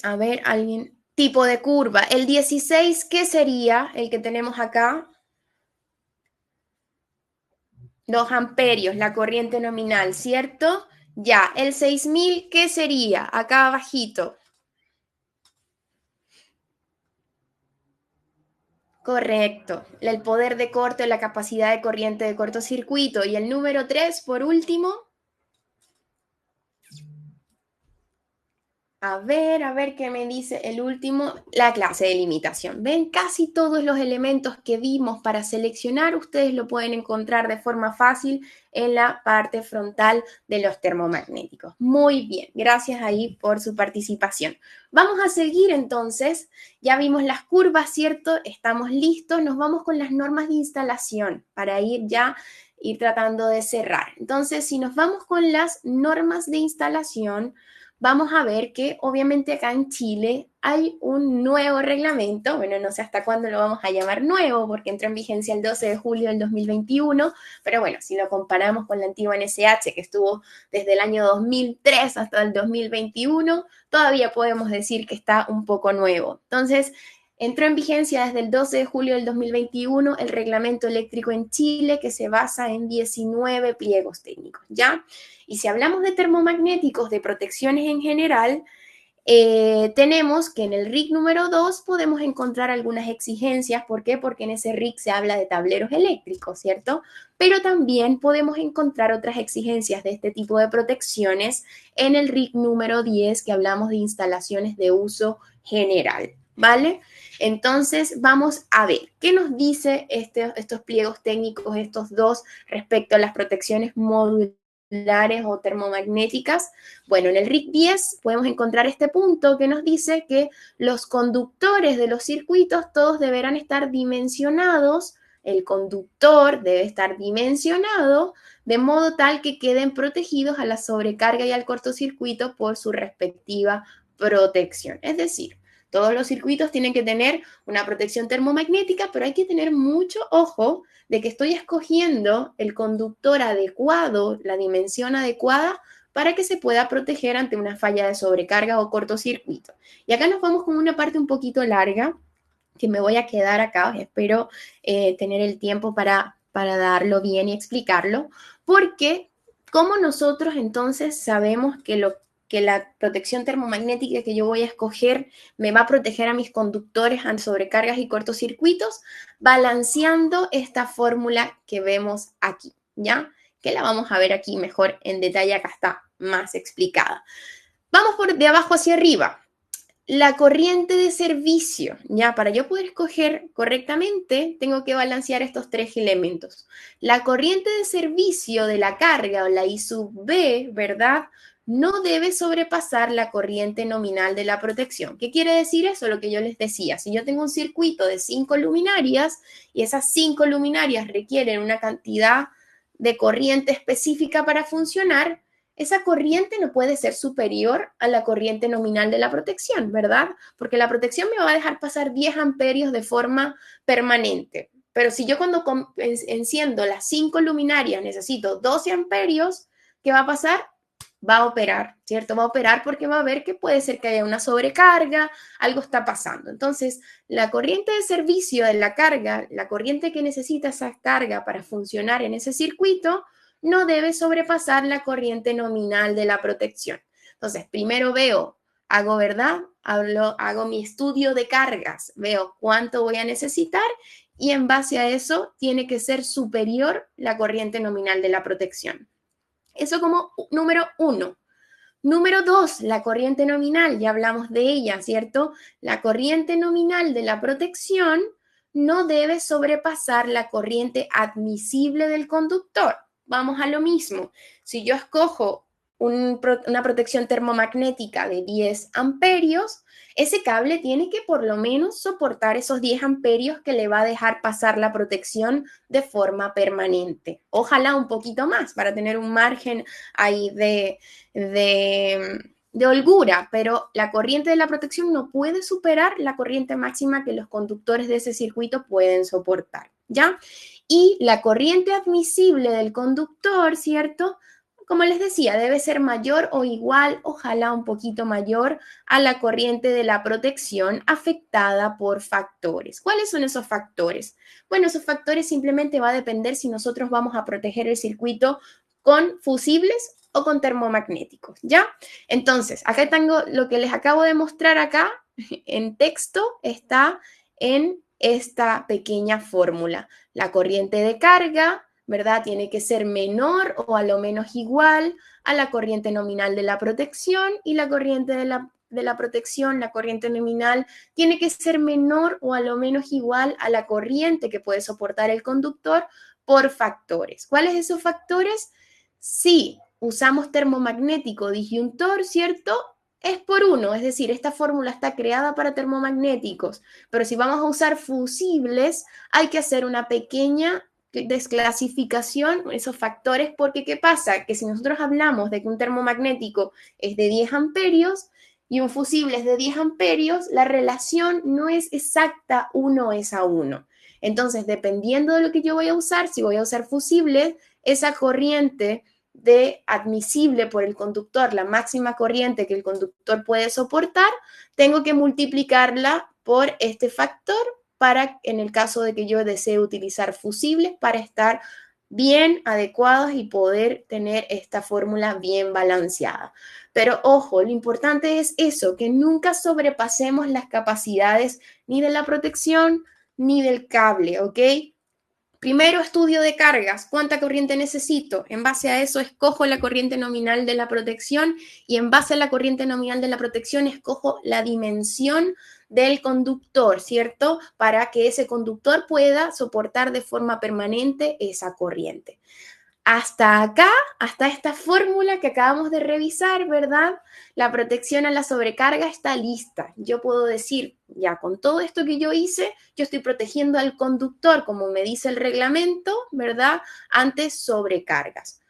A ver, alguien. Tipo de curva. El 16, ¿qué sería el que tenemos acá? 2 amperios, la corriente nominal, ¿cierto? Ya, el 6000, ¿qué sería? Acá abajito. Correcto. El poder de corte o la capacidad de corriente de cortocircuito. Y el número 3, por último. A ver qué me dice el último, la clase de limitación. Ven, casi todos los elementos que vimos para seleccionar, ustedes lo pueden encontrar de forma fácil en la parte frontal de los termomagnéticos. Muy bien, gracias ahí por su participación. Vamos a seguir entonces, ya vimos las curvas, ¿cierto? Estamos listos, nos vamos con las normas de instalación para ir tratando de cerrar. Entonces, si nos vamos con las normas de instalación, vamos a ver que obviamente acá en Chile hay un nuevo reglamento, bueno, no sé hasta cuándo lo vamos a llamar nuevo, porque entró en vigencia el 12 de julio del 2021, pero bueno, si lo comparamos con la antigua NSH, que estuvo desde el año 2003 hasta el 2021, todavía podemos decir que está un poco nuevo. Entonces, entró en vigencia desde el 12 de julio del 2021 el reglamento eléctrico en Chile, que se basa en 19 pliegos técnicos, ¿ya? Y si hablamos de termomagnéticos, de protecciones en general, tenemos que en el RIC número 2 podemos encontrar algunas exigencias. ¿Por qué? Porque en ese RIC se habla de tableros eléctricos, ¿cierto? Pero también podemos encontrar otras exigencias de este tipo de protecciones en el RIC número 10, que hablamos de instalaciones de uso general, ¿vale? Entonces, vamos a ver qué nos dice estos pliegos técnicos, estos dos, respecto a las protecciones modulares o termomagnéticas. Bueno, en el RIC 10 podemos encontrar este punto que nos dice que los conductores de los circuitos todos deberán estar dimensionados, el conductor debe estar dimensionado de modo tal que queden protegidos a la sobrecarga y al cortocircuito por su respectiva protección. Es decir, todos los circuitos tienen que tener una protección termomagnética, pero hay que tener mucho ojo de que estoy escogiendo el conductor adecuado, la dimensión adecuada, para que se pueda proteger ante una falla de sobrecarga o cortocircuito. Y acá nos vamos con una parte un poquito larga, que me voy a quedar acá, espero tener el tiempo para darlo bien y explicarlo, porque ¿cómo nosotros entonces sabemos que la protección termomagnética que yo voy a escoger me va a proteger a mis conductores ante sobrecargas y cortocircuitos? Balanceando esta fórmula que vemos aquí, ¿ya? Que la vamos a ver aquí mejor en detalle, acá está más explicada. Vamos por de abajo hacia arriba. La corriente de servicio, ya, para yo poder escoger correctamente, tengo que balancear estos tres elementos. La corriente de servicio de la carga o la I sub B, ¿verdad? no debe sobrepasar la corriente nominal de la protección. ¿Qué quiere decir eso? Lo que yo les decía. Si yo tengo un circuito de 5 luminarias y esas 5 luminarias requieren una cantidad de corriente específica para funcionar, esa corriente no puede ser superior a la corriente nominal de la protección, ¿verdad? Porque la protección me va a dejar pasar 10 amperios de forma permanente. Pero si yo cuando enciendo las 5 luminarias necesito 12 amperios, ¿qué va a pasar? Va a operar, ¿cierto? Va a operar porque va a ver que puede ser que haya una sobrecarga, algo está pasando. Entonces, la corriente de servicio de la carga, la corriente que necesita esa carga para funcionar en ese circuito, no debe sobrepasar la corriente nominal de la protección. Entonces, primero veo, hago, ¿verdad? Hago mi estudio de cargas, veo cuánto voy a necesitar y en base a eso tiene que ser superior la corriente nominal de la protección. Eso como número 1. Número 2, la corriente nominal, ya hablamos de ella, ¿cierto? La corriente nominal de la protección no debe sobrepasar la corriente admisible del conductor. Vamos a lo mismo. Si yo escojo una protección termomagnética de 10 amperios, ese cable tiene que por lo menos soportar esos 10 amperios que le va a dejar pasar la protección de forma permanente. Ojalá un poquito más para tener un margen ahí de holgura, pero la corriente de la protección no puede superar la corriente máxima que los conductores de ese circuito pueden soportar, ¿ya? Y la corriente admisible del conductor, ¿cierto? Como les decía, debe ser mayor o igual, ojalá un poquito mayor, a la corriente de la protección afectada por factores. ¿Cuáles son esos factores? Bueno, esos factores simplemente va a depender si nosotros vamos a proteger el circuito con fusibles o con termomagnéticos, ¿ya? Entonces, acá tengo lo que les acabo de mostrar acá en texto, está en esta pequeña fórmula. La corriente de carga, ¿verdad? Tiene que ser menor o a lo menos igual a la corriente nominal de la protección y la corriente de la protección, la corriente nominal, tiene que ser menor o a lo menos igual a la corriente que puede soportar el conductor por factores. ¿Cuáles esos factores? Si usamos termomagnético disyuntor, ¿cierto? Es por 1, es decir, esta fórmula está creada para termomagnéticos, pero si vamos a usar fusibles, hay que hacer una pequeña desclasificación, esos factores, porque ¿qué pasa? Que si nosotros hablamos de que un termomagnético es de 10 amperios y un fusible es de 10 amperios, la relación no es exacta 1 es a 1. Entonces, dependiendo de lo que yo voy a usar, si voy a usar fusibles, esa corriente de admisible por el conductor, la máxima corriente que el conductor puede soportar, tengo que multiplicarla por este factor para, en el caso de que yo desee utilizar fusibles, para estar bien adecuados y poder tener esta fórmula bien balanceada. Pero ojo, lo importante es eso, que nunca sobrepasemos las capacidades ni de la protección ni del cable, ¿ok? Primero, estudio de cargas. ¿Cuánta corriente necesito? En base a eso, escojo la corriente nominal de la protección y en base a la corriente nominal de la protección, escojo la dimensión del conductor, ¿cierto? Para que ese conductor pueda soportar de forma permanente esa corriente. Hasta acá, hasta esta fórmula que acabamos de revisar, ¿verdad? La protección a la sobrecarga está lista. Yo puedo decir, ya con todo esto que yo hice, yo estoy protegiendo al conductor, como me dice el reglamento, ¿verdad? Ante sobrecargas.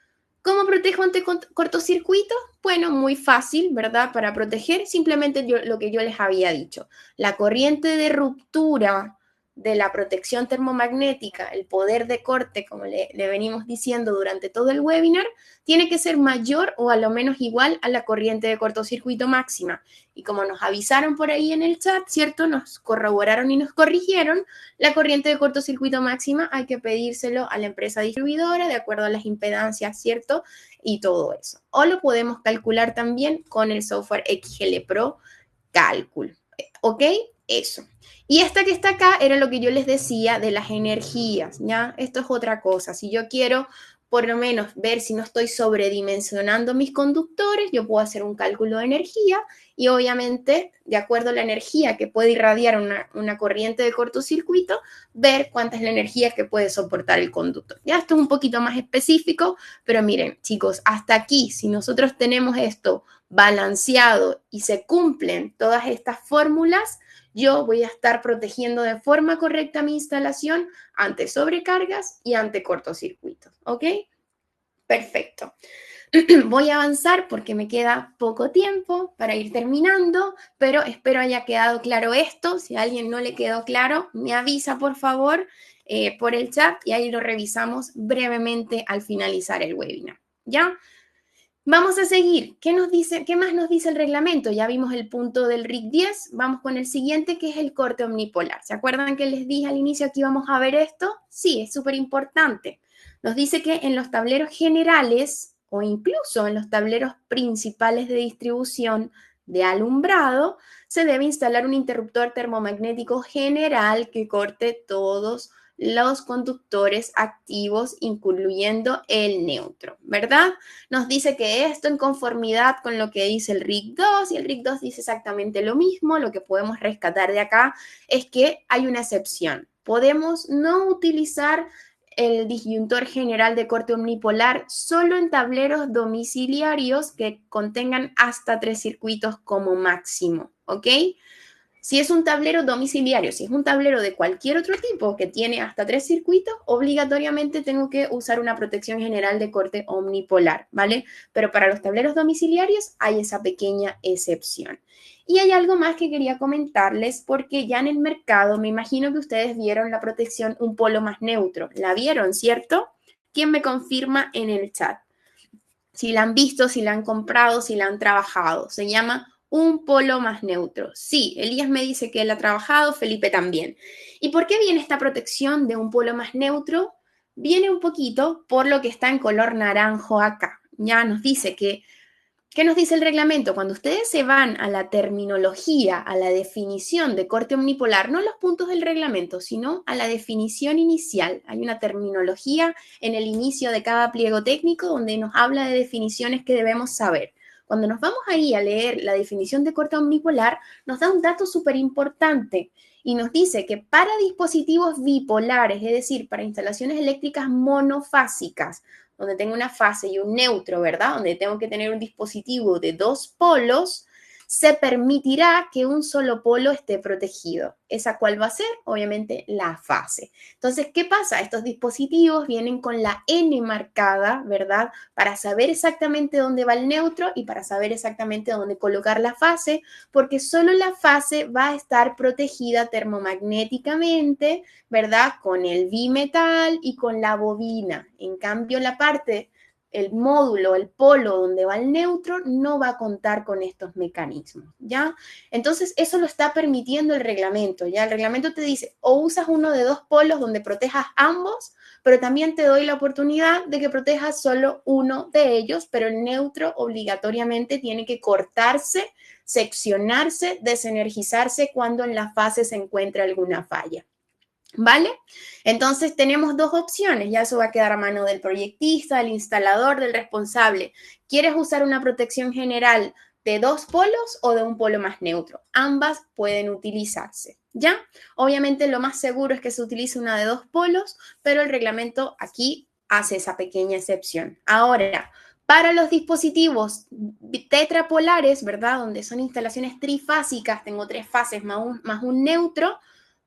¿Cómo protejo ante cortocircuito? Bueno, muy fácil, ¿verdad? Para proteger, simplemente lo que yo les había dicho. La corriente de ruptura de la protección termomagnética, el poder de corte, como le venimos diciendo durante todo el webinar, tiene que ser mayor o a lo menos igual a la corriente de cortocircuito máxima. Y como nos avisaron por ahí en el chat, ¿cierto? Nos corroboraron y nos corrigieron, la corriente de cortocircuito máxima hay que pedírselo a la empresa distribuidora de acuerdo a las impedancias, ¿cierto? Y todo eso. O lo podemos calcular también con el software XGL Pro Cálculo. ¿Ok? Eso. Y esta que está acá era lo que yo les decía de las energías, ¿ya? Esto es otra cosa. Si yo quiero por lo menos ver si no estoy sobredimensionando mis conductores, yo puedo hacer un cálculo de energía y obviamente, de acuerdo a la energía que puede irradiar una corriente de cortocircuito, ver cuánta es la energía que puede soportar el conductor. Ya esto es un poquito más específico, pero miren, chicos, hasta aquí, si nosotros tenemos esto balanceado y se cumplen todas estas fórmulas, yo voy a estar protegiendo de forma correcta mi instalación ante sobrecargas y ante cortocircuitos, ¿ok? Perfecto. Voy a avanzar porque me queda poco tiempo para ir terminando, pero espero haya quedado claro esto. Si a alguien no le quedó claro, me avisa por favor por el chat y ahí lo revisamos brevemente al finalizar el webinar, ¿ya? Vamos a seguir. ¿Qué nos dice, qué más nos dice el reglamento? Ya vimos el punto del RIC 10. Vamos con el siguiente, que es el corte omnipolar. ¿Se acuerdan que les dije al inicio que íbamos a ver esto? Sí, es súper importante. Nos dice que en los tableros generales o incluso en los tableros principales de distribución de alumbrado, se debe instalar un interruptor termomagnético general que corte todos los conductores activos, incluyendo el neutro, ¿verdad? Nos dice que esto en conformidad con lo que dice el RIC 2, y el RIC 2 dice exactamente lo mismo. Lo que podemos rescatar de acá es que hay una excepción. Podemos no utilizar el disyuntor general de corte omnipolar solo en tableros domiciliarios que contengan hasta 3 circuitos como máximo, ¿ok? Si es un tablero domiciliario, si es un tablero de cualquier otro tipo que tiene hasta 3 circuitos, obligatoriamente tengo que usar una protección general de corte omnipolar, ¿vale? Pero para los tableros domiciliarios hay esa pequeña excepción. Y hay algo más que quería comentarles porque ya en el mercado me imagino que ustedes vieron la protección un polo más neutro. ¿La vieron, cierto? ¿Quién me confirma en el chat? Si la han visto, si la han comprado, si la han trabajado. Se llama un polo más neutro. Sí, Elías me dice que él ha trabajado, Felipe también. ¿Y por qué viene esta protección de un polo más neutro? Viene un poquito por lo que está en color naranjo acá. Ya nos dice que ¿qué nos dice el reglamento? Cuando ustedes se van a la terminología, a la definición de corte omnipolar, no los puntos del reglamento, sino a la definición inicial. Hay una terminología en el inicio de cada pliego técnico donde nos habla de definiciones que debemos saber. Cuando nos vamos ahí a leer la definición de corte omnipolar, nos da un dato súper importante y nos dice que para dispositivos bipolares, es decir, para instalaciones eléctricas monofásicas, donde tengo una fase y un neutro, ¿verdad? Donde tengo que tener un dispositivo de 2 polos, se permitirá que un solo polo esté protegido. ¿Esa cuál va a ser? Obviamente la fase. Entonces, ¿qué pasa? Estos dispositivos vienen con la N marcada, ¿verdad? Para saber exactamente dónde va el neutro y para saber exactamente dónde colocar la fase, porque solo la fase va a estar protegida termomagnéticamente, ¿verdad? Con el bimetal y con la bobina. En cambio, la parte, el módulo, el polo donde va el neutro, no va a contar con estos mecanismos, ¿ya? Entonces, eso lo está permitiendo el reglamento, ¿ya? El reglamento te dice, o usas uno de 2 polos donde protejas ambos, pero también te doy la oportunidad de que protejas solo uno de ellos, pero el neutro obligatoriamente tiene que cortarse, seccionarse, desenergizarse cuando en la fase se encuentra alguna falla. ¿Vale? Entonces tenemos 2 opciones, ya eso va a quedar a mano del proyectista, del instalador, del responsable. ¿Quieres usar una protección general de 2 polos o de un polo más neutro? Ambas pueden utilizarse, ¿ya? Obviamente lo más seguro es que se utilice una de 2 polos, pero el reglamento aquí hace esa pequeña excepción. Ahora, para los dispositivos tetrapolares, ¿verdad? Donde son instalaciones trifásicas, tengo 3 fases más un neutro,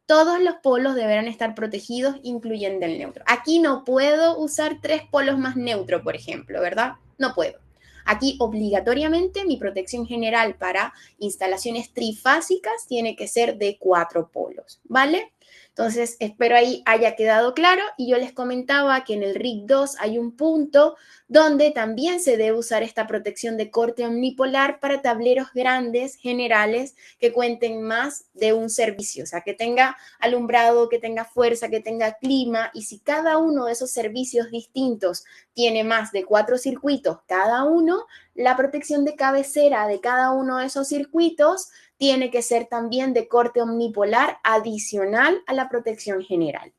todos los polos deberán estar protegidos, incluyendo el neutro. Aquí no puedo usar 3 polos más neutro, por ejemplo, ¿verdad? No puedo. Aquí obligatoriamente mi protección general para instalaciones trifásicas tiene que ser de 4 polos, ¿vale? Entonces, espero ahí haya quedado claro y yo les comentaba que en el RIC 2 hay un punto donde también se debe usar esta protección de corte omnipolar para tableros grandes, generales, que cuenten más de un servicio, o sea, que tenga alumbrado, que tenga fuerza, que tenga clima, y si cada uno de esos servicios distintos tiene más de 4 circuitos cada uno, la protección de cabecera de cada uno de esos circuitos tiene que ser también de corte omnipolar adicional a la protección general.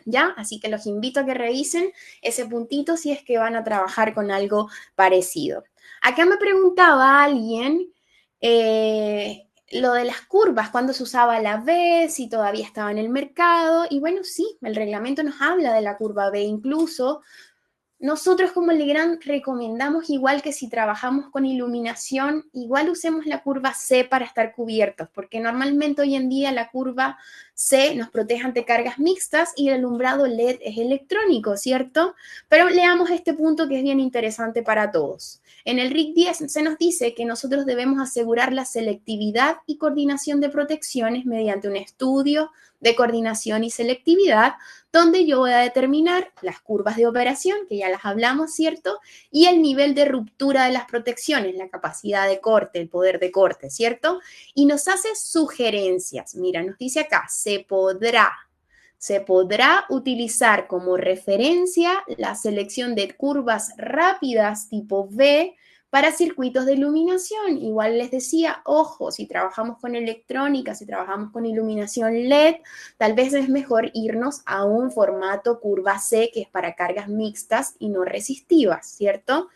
¿Ya? Así que los invito a que revisen ese puntito si es que van a trabajar con algo parecido. Acá me preguntaba alguien lo de las curvas, cuándo se usaba la B, si todavía estaba en el mercado. Y bueno, sí, el reglamento nos habla de la curva B incluso. Nosotros como Legrand recomendamos igual que si trabajamos con iluminación, igual usemos la curva C para estar cubiertos, porque normalmente hoy en día la curva C nos protege ante cargas mixtas y el alumbrado LED es electrónico, ¿cierto? Pero leamos este punto que es bien interesante para todos. En el RIC 10 se nos dice que nosotros debemos asegurar la selectividad y coordinación de protecciones mediante un estudio de coordinación y selectividad donde yo voy a determinar las curvas de operación, que ya las hablamos, ¿cierto? Y el nivel de ruptura de las protecciones, la capacidad de corte, el poder de corte, ¿cierto? Y nos hace sugerencias. Mira, nos dice acá, se podrá utilizar como referencia la selección de curvas rápidas tipo V para circuitos de iluminación. Igual les decía, ojo, si trabajamos con electrónica, si trabajamos con iluminación LED, tal vez es mejor irnos a un formato curva C, que es para cargas mixtas y no resistivas, ¿cierto?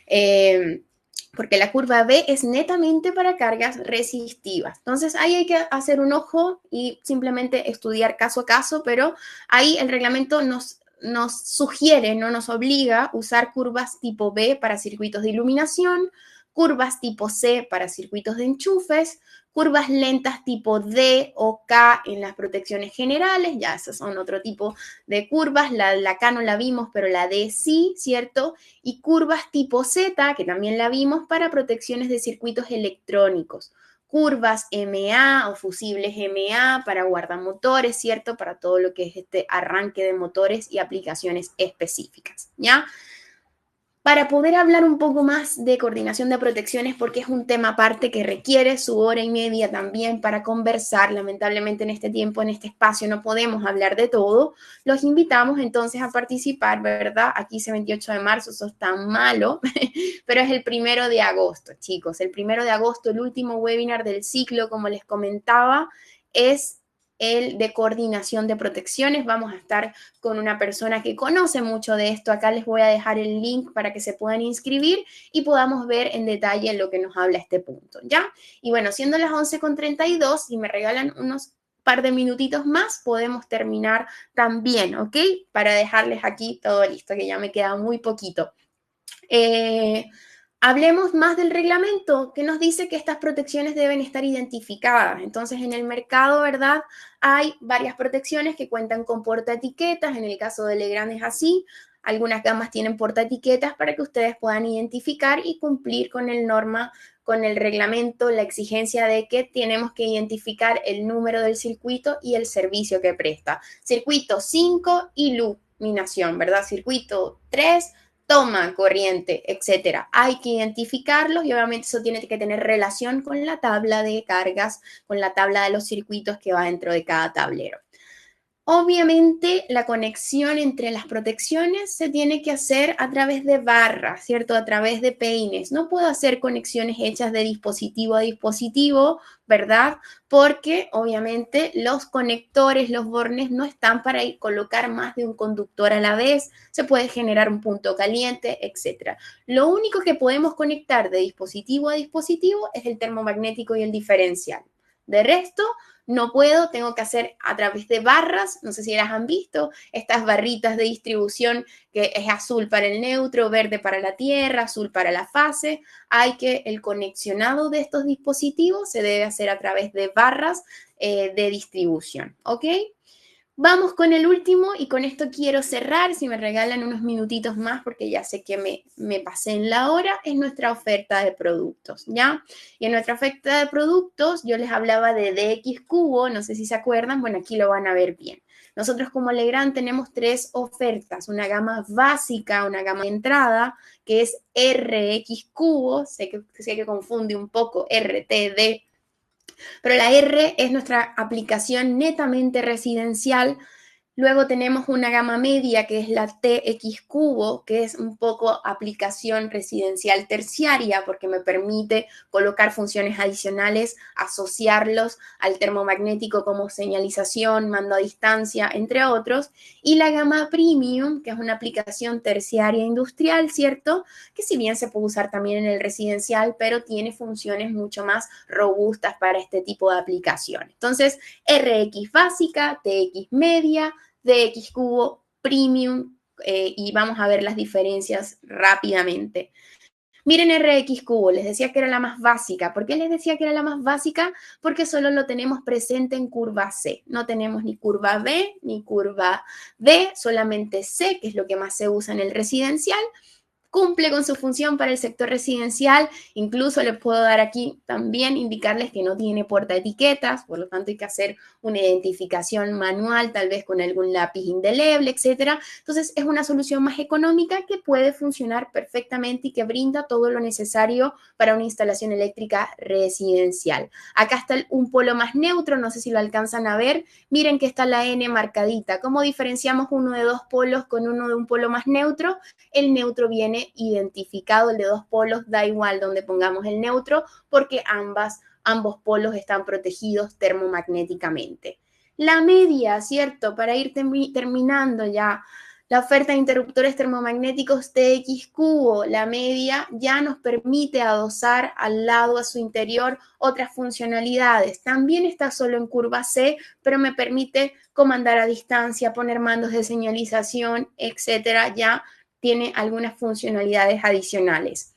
Porque la curva B es netamente para cargas resistivas. Entonces, ahí hay que hacer un ojo y simplemente estudiar caso a caso, pero ahí el reglamento nos sugiere, no nos obliga a usar curvas tipo B para circuitos de iluminación, curvas tipo C para circuitos de enchufes, curvas lentas tipo D o K en las protecciones generales, ya esos son otro tipo de curvas, la K no la vimos, pero la D sí, ¿cierto? Y curvas tipo Z, que también la vimos, para protecciones de circuitos electrónicos. Curvas MA o fusibles MA para guardamotores, ¿cierto? Para todo lo que es este arranque de motores y aplicaciones específicas, ¿ya? Para poder hablar un poco más de coordinación de protecciones, porque es un tema aparte que requiere su hora y media también para conversar. Lamentablemente en este tiempo, en este espacio, no podemos hablar de todo. Los invitamos entonces a participar, ¿verdad? Aquí dice 28 de marzo, eso está malo, pero es el 1 de agosto, chicos. El 1 de agosto, el último webinar del ciclo, como les comentaba, es el de coordinación de protecciones. Vamos a estar con una persona que conoce mucho de esto. Acá les voy a dejar el link para que se puedan inscribir y podamos ver en detalle lo que nos habla este punto, ¿ya? Y bueno, siendo las 11:32, si me regalan unos par de minutitos más, podemos terminar también, ¿ok? Para dejarles aquí todo listo, que ya me queda muy poquito. Hablemos más del reglamento que nos dice que estas protecciones deben estar identificadas. Entonces, en el mercado, ¿verdad? Hay varias protecciones que cuentan con portaetiquetas. En el caso de Legrand es así. Algunas gamas tienen portaetiquetas para que ustedes puedan identificar y cumplir con el norma, con el reglamento, la exigencia de que tenemos que identificar el número del circuito y el servicio que presta. Circuito 5, iluminación, ¿verdad? Circuito 3, toma corriente, etcétera. Hay que identificarlos y obviamente eso tiene que tener relación con la tabla de cargas, con la tabla de los circuitos que va dentro de cada tablero. Obviamente, la conexión entre las protecciones se tiene que hacer a través de barras, ¿cierto? A través de peines. No puedo hacer conexiones hechas de dispositivo a dispositivo, ¿verdad? Porque obviamente los conectores, los bornes, no están para colocar más de un conductor a la vez. Se puede generar un punto caliente, etc. Lo único que podemos conectar de dispositivo a dispositivo es el termomagnético y el diferencial. De resto, no puedo, tengo que hacer a través de barras, no sé si las han visto, estas barritas de distribución que es azul para el neutro, verde para la tierra, azul para la fase. El conexionado de estos dispositivos se debe hacer a través de barras de distribución, ¿ok? Vamos con el último y con esto quiero cerrar, si me regalan unos minutitos más porque ya sé que me pasé en la hora, es nuestra oferta de productos, ¿ya? Y en nuestra oferta de productos yo les hablaba de DX Cubo, no sé si se acuerdan, bueno, aquí lo van a ver bien. Nosotros como Legrand tenemos 3 ofertas, una gama básica, una gama de entrada, que es RX Cubo, sé que confunde un poco RTD, pero la R es nuestra aplicación netamente residencial. Luego tenemos una gama media que es la TX Cubo, que es un poco aplicación residencial terciaria porque me permite colocar funciones adicionales, asociarlos al termomagnético como señalización, mando a distancia, entre otros. Y la gama Premium, que es una aplicación terciaria industrial, ¿cierto? Que si bien se puede usar también en el residencial, pero tiene funciones mucho más robustas para este tipo de aplicación. Entonces, RX básica, TX media, DX cubo, premium, y vamos a ver las diferencias rápidamente. Miren RX cubo, les decía que era la más básica. ¿Por qué les decía que era la más básica? Porque solo lo tenemos presente en curva C. No tenemos ni curva B ni curva D, solamente C, que es lo que más se usa en el residencial. Cumple con su función para el sector residencial, incluso les puedo dar aquí también indicarles que no tiene portaetiquetas, por lo tanto hay que hacer una identificación manual, tal vez con algún lápiz indeleble, etcétera. Entonces es una solución más económica que puede funcionar perfectamente y que brinda todo lo necesario para una instalación eléctrica residencial. Acá está un polo más neutro, no sé si lo alcanzan a ver, miren que está la N marcadita. ¿Cómo diferenciamos uno de dos polos con uno de un polo más neutro? El neutro viene identificado, el de dos polos, da igual donde pongamos el neutro, porque ambos polos están protegidos termomagnéticamente. La media, ¿cierto? Para ir terminando ya, la oferta de interruptores termomagnéticos TX cubo, la media, ya nos permite adosar al lado, a su interior, otras funcionalidades. También está solo en curva C, pero me permite comandar a distancia, poner mandos de señalización, etcétera, ya tiene algunas funcionalidades adicionales.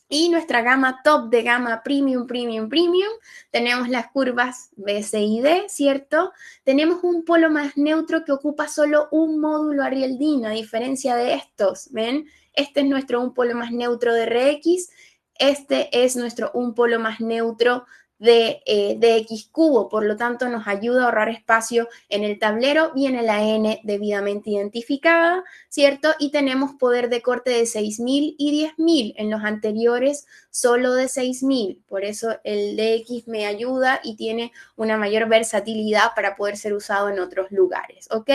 Y nuestra gama top de gama premium, premium, premium, tenemos las curvas B, C y D, ¿cierto? Tenemos un polo más neutro que ocupa solo un módulo Ariel-DIN, a diferencia de estos, ¿ven? Este es nuestro un polo más neutro de RX, este es nuestro un polo más neutro de X cubo, por lo tanto nos ayuda a ahorrar espacio en el tablero. Viene la N debidamente identificada, ¿cierto? Y tenemos poder de corte de 6.000 y 10.000. En los anteriores solo de 6.000, por eso el DX me ayuda y tiene una mayor versatilidad para poder ser usado en otros lugares, ¿ok?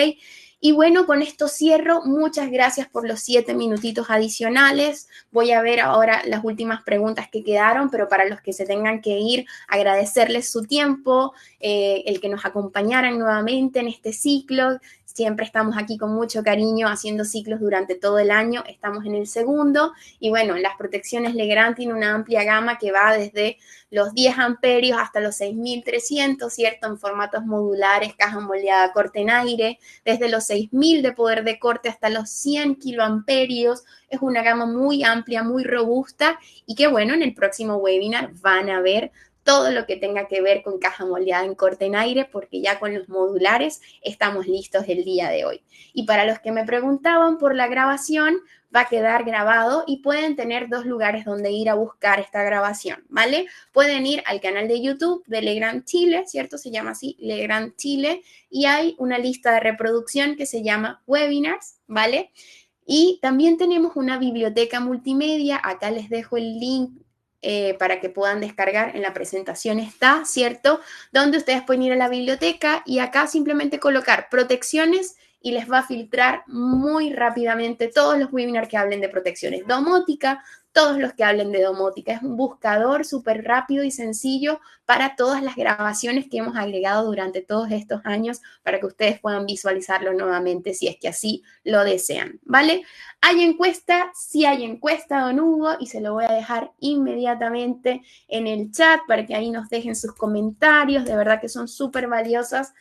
Y bueno, con esto cierro. Muchas gracias por los 7 minutitos adicionales. Voy a ver ahora las últimas preguntas que quedaron, pero para los que se tengan que ir, agradecerles su tiempo, el que nos acompañaran nuevamente en este ciclo. Siempre estamos aquí con mucho cariño haciendo ciclos durante todo el año. Estamos en el segundo y bueno, las protecciones Legrand tienen una amplia gama que va desde los 10 amperios hasta los 6.300, ¿cierto? En formatos modulares, caja moldeada, corte en aire, desde los 6.000 de poder de corte hasta los 100 kiloamperios. Es una gama muy amplia, muy robusta y que bueno, en el próximo webinar van a ver todo lo que tenga que ver con caja moldeada en corte en aire, porque ya con los modulares estamos listos el día de hoy. Y para los que me preguntaban por la grabación, va a quedar grabado y pueden tener dos lugares donde ir a buscar esta grabación, ¿vale? Pueden ir al canal de YouTube de Legrand Chile, ¿cierto? Se llama así, Legrand Chile, y hay una lista de reproducción que se llama Webinars, ¿vale? Y también tenemos una biblioteca multimedia, acá les dejo el link para que puedan descargar, en la presentación está, ¿cierto? Donde ustedes pueden ir a la biblioteca y acá simplemente colocar protecciones y les va a filtrar muy rápidamente todos los webinars que hablen de protecciones. Domótica, todos los que hablen de domótica. Es un buscador súper rápido y sencillo para todas las grabaciones que hemos agregado durante todos estos años para que ustedes puedan visualizarlo nuevamente si es que así lo desean, ¿vale? ¿Hay encuesta? Sí hay encuesta, don Hugo, y se lo voy a dejar inmediatamente en el chat para que ahí nos dejen sus comentarios. De verdad que son súper valiosas.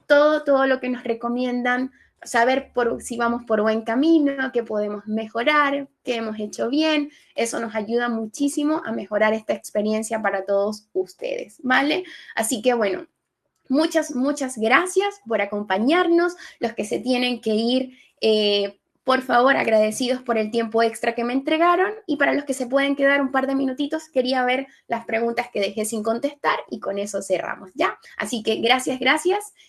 Todo lo que nos recomiendan, saber si vamos por buen camino, qué podemos mejorar, qué hemos hecho bien. Eso nos ayuda muchísimo a mejorar esta experiencia para todos ustedes, ¿vale? Así que bueno, muchas gracias por acompañarnos. Los que se tienen que ir, por favor, agradecidos por el tiempo extra que me entregaron. Y para los que se pueden quedar un par de minutitos, quería ver las preguntas que dejé sin contestar y con eso cerramos, ¿ya? Así que gracias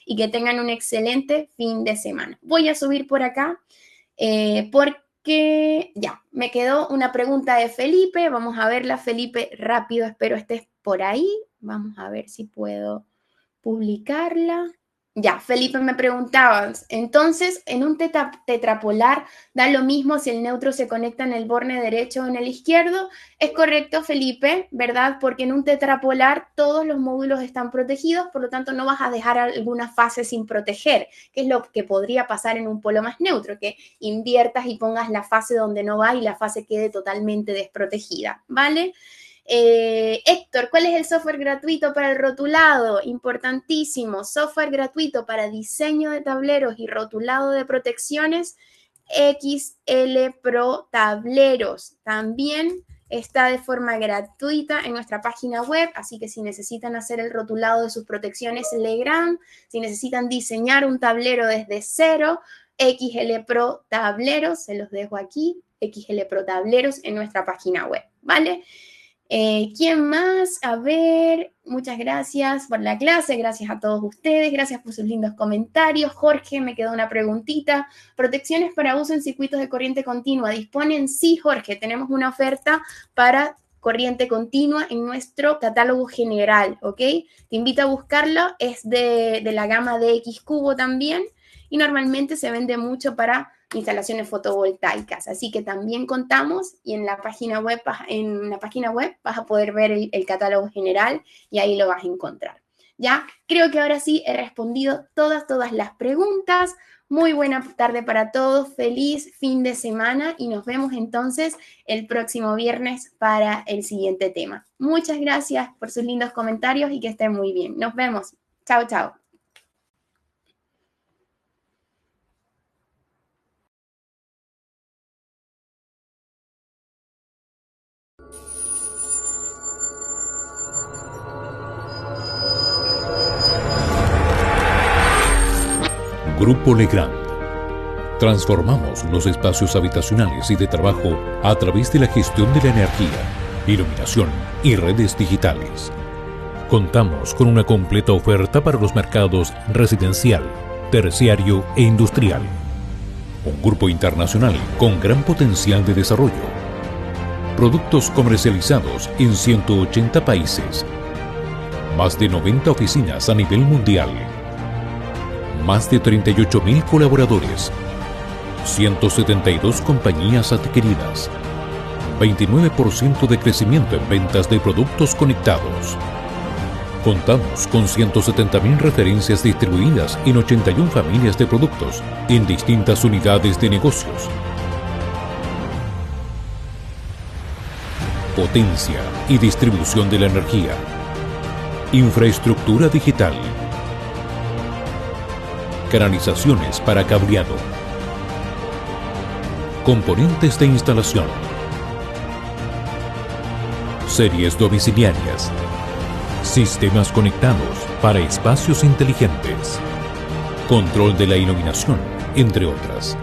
y que tengan un excelente fin de semana. Voy a subir por acá porque ya, me quedó una pregunta de Felipe. Vamos a verla, Felipe, rápido, espero estés por ahí. Vamos a ver si puedo publicarla. Ya, Felipe, me preguntabas, entonces, en un tetrapolar, ¿da lo mismo si el neutro se conecta en el borne derecho o en el izquierdo? Es correcto, Felipe, ¿verdad? Porque en un tetrapolar todos los módulos están protegidos, por lo tanto no vas a dejar alguna fase sin proteger, que es lo que podría pasar en un polo más neutro, que inviertas y pongas la fase donde no va y la fase quede totalmente desprotegida, ¿vale? Héctor, ¿cuál es el software gratuito para el rotulado? Importantísimo, software gratuito para diseño de tableros y rotulado de protecciones, XL Pro Tableros. También está de forma gratuita en nuestra página web, así que si necesitan hacer el rotulado de sus protecciones Legrand, si necesitan diseñar un tablero desde cero, XL Pro Tableros, se los dejo aquí, XL Pro Tableros en nuestra página web, ¿vale? ¿Quién más? A ver, muchas gracias por la clase, gracias a todos ustedes, gracias por sus lindos comentarios. Jorge, me quedó una preguntita. ¿Protecciones para uso en circuitos de corriente continua disponen? Sí, Jorge, tenemos una oferta para corriente continua en nuestro catálogo general, ¿ok? Te invito a buscarlo, es de la gama de X Cubo también y normalmente se vende mucho para instalaciones fotovoltaicas, así que también contamos y en la página web vas a poder ver el catálogo general y ahí lo vas a encontrar. Ya, creo que ahora sí he respondido todas las preguntas. Muy buena tarde para todos, feliz fin de semana y nos vemos entonces el próximo viernes para el siguiente tema. Muchas gracias por sus lindos comentarios y que estén muy bien. Nos vemos. Chao, chao. Grupo Legrand. Transformamos los espacios habitacionales y de trabajo a través de la gestión de la energía, iluminación y redes digitales. Contamos con una completa oferta para los mercados residencial, terciario e industrial. Un grupo internacional con gran potencial de desarrollo. Productos comercializados en 180 países. Más de 90 oficinas a nivel mundial. Más de 38.000 colaboradores, 172 compañías adquiridas, 29% de crecimiento en ventas de productos conectados. Contamos con 170.000 referencias distribuidas en 81 familias de productos en distintas unidades de negocios. Potencia y distribución de la energía. Infraestructura digital. Canalizaciones para cableado. Componentes de instalación. Series domiciliarias. Sistemas conectados para espacios inteligentes. Control de la iluminación, entre otras.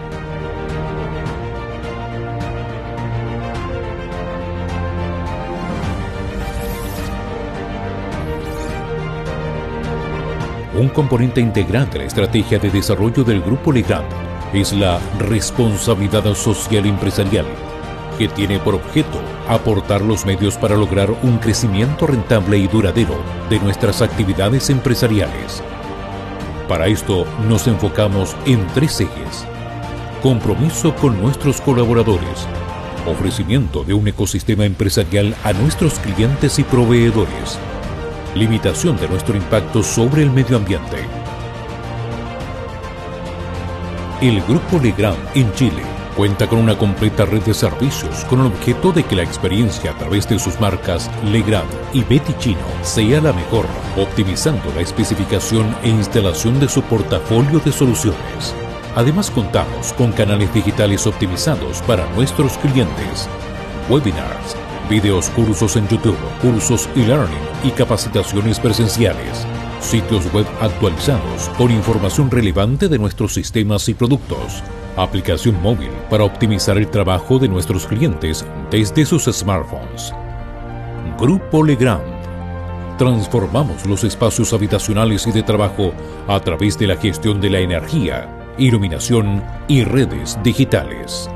Un componente integral de la estrategia de desarrollo del Grupo Legrand es la responsabilidad social empresarial, que tiene por objeto aportar los medios para lograr un crecimiento rentable y duradero de nuestras actividades empresariales. Para esto nos enfocamos en 3 ejes: compromiso con nuestros colaboradores, ofrecimiento de un ecosistema empresarial a nuestros clientes y proveedores, limitación de nuestro impacto sobre el medio ambiente. El Grupo Legrand en Chile cuenta con una completa red de servicios con el objeto de que la experiencia a través de sus marcas Legrand y Beticino sea la mejor, optimizando la especificación e instalación de su portafolio de soluciones. Además contamos con canales digitales optimizados para nuestros clientes, webinars, videos, cursos en YouTube, cursos e-learning y capacitaciones presenciales, sitios web actualizados con información relevante de nuestros sistemas y productos, aplicación móvil para optimizar el trabajo de nuestros clientes desde sus smartphones. Grupo Legrand. Transformamos los espacios habitacionales y de trabajo a través de la gestión de la energía, iluminación y redes digitales.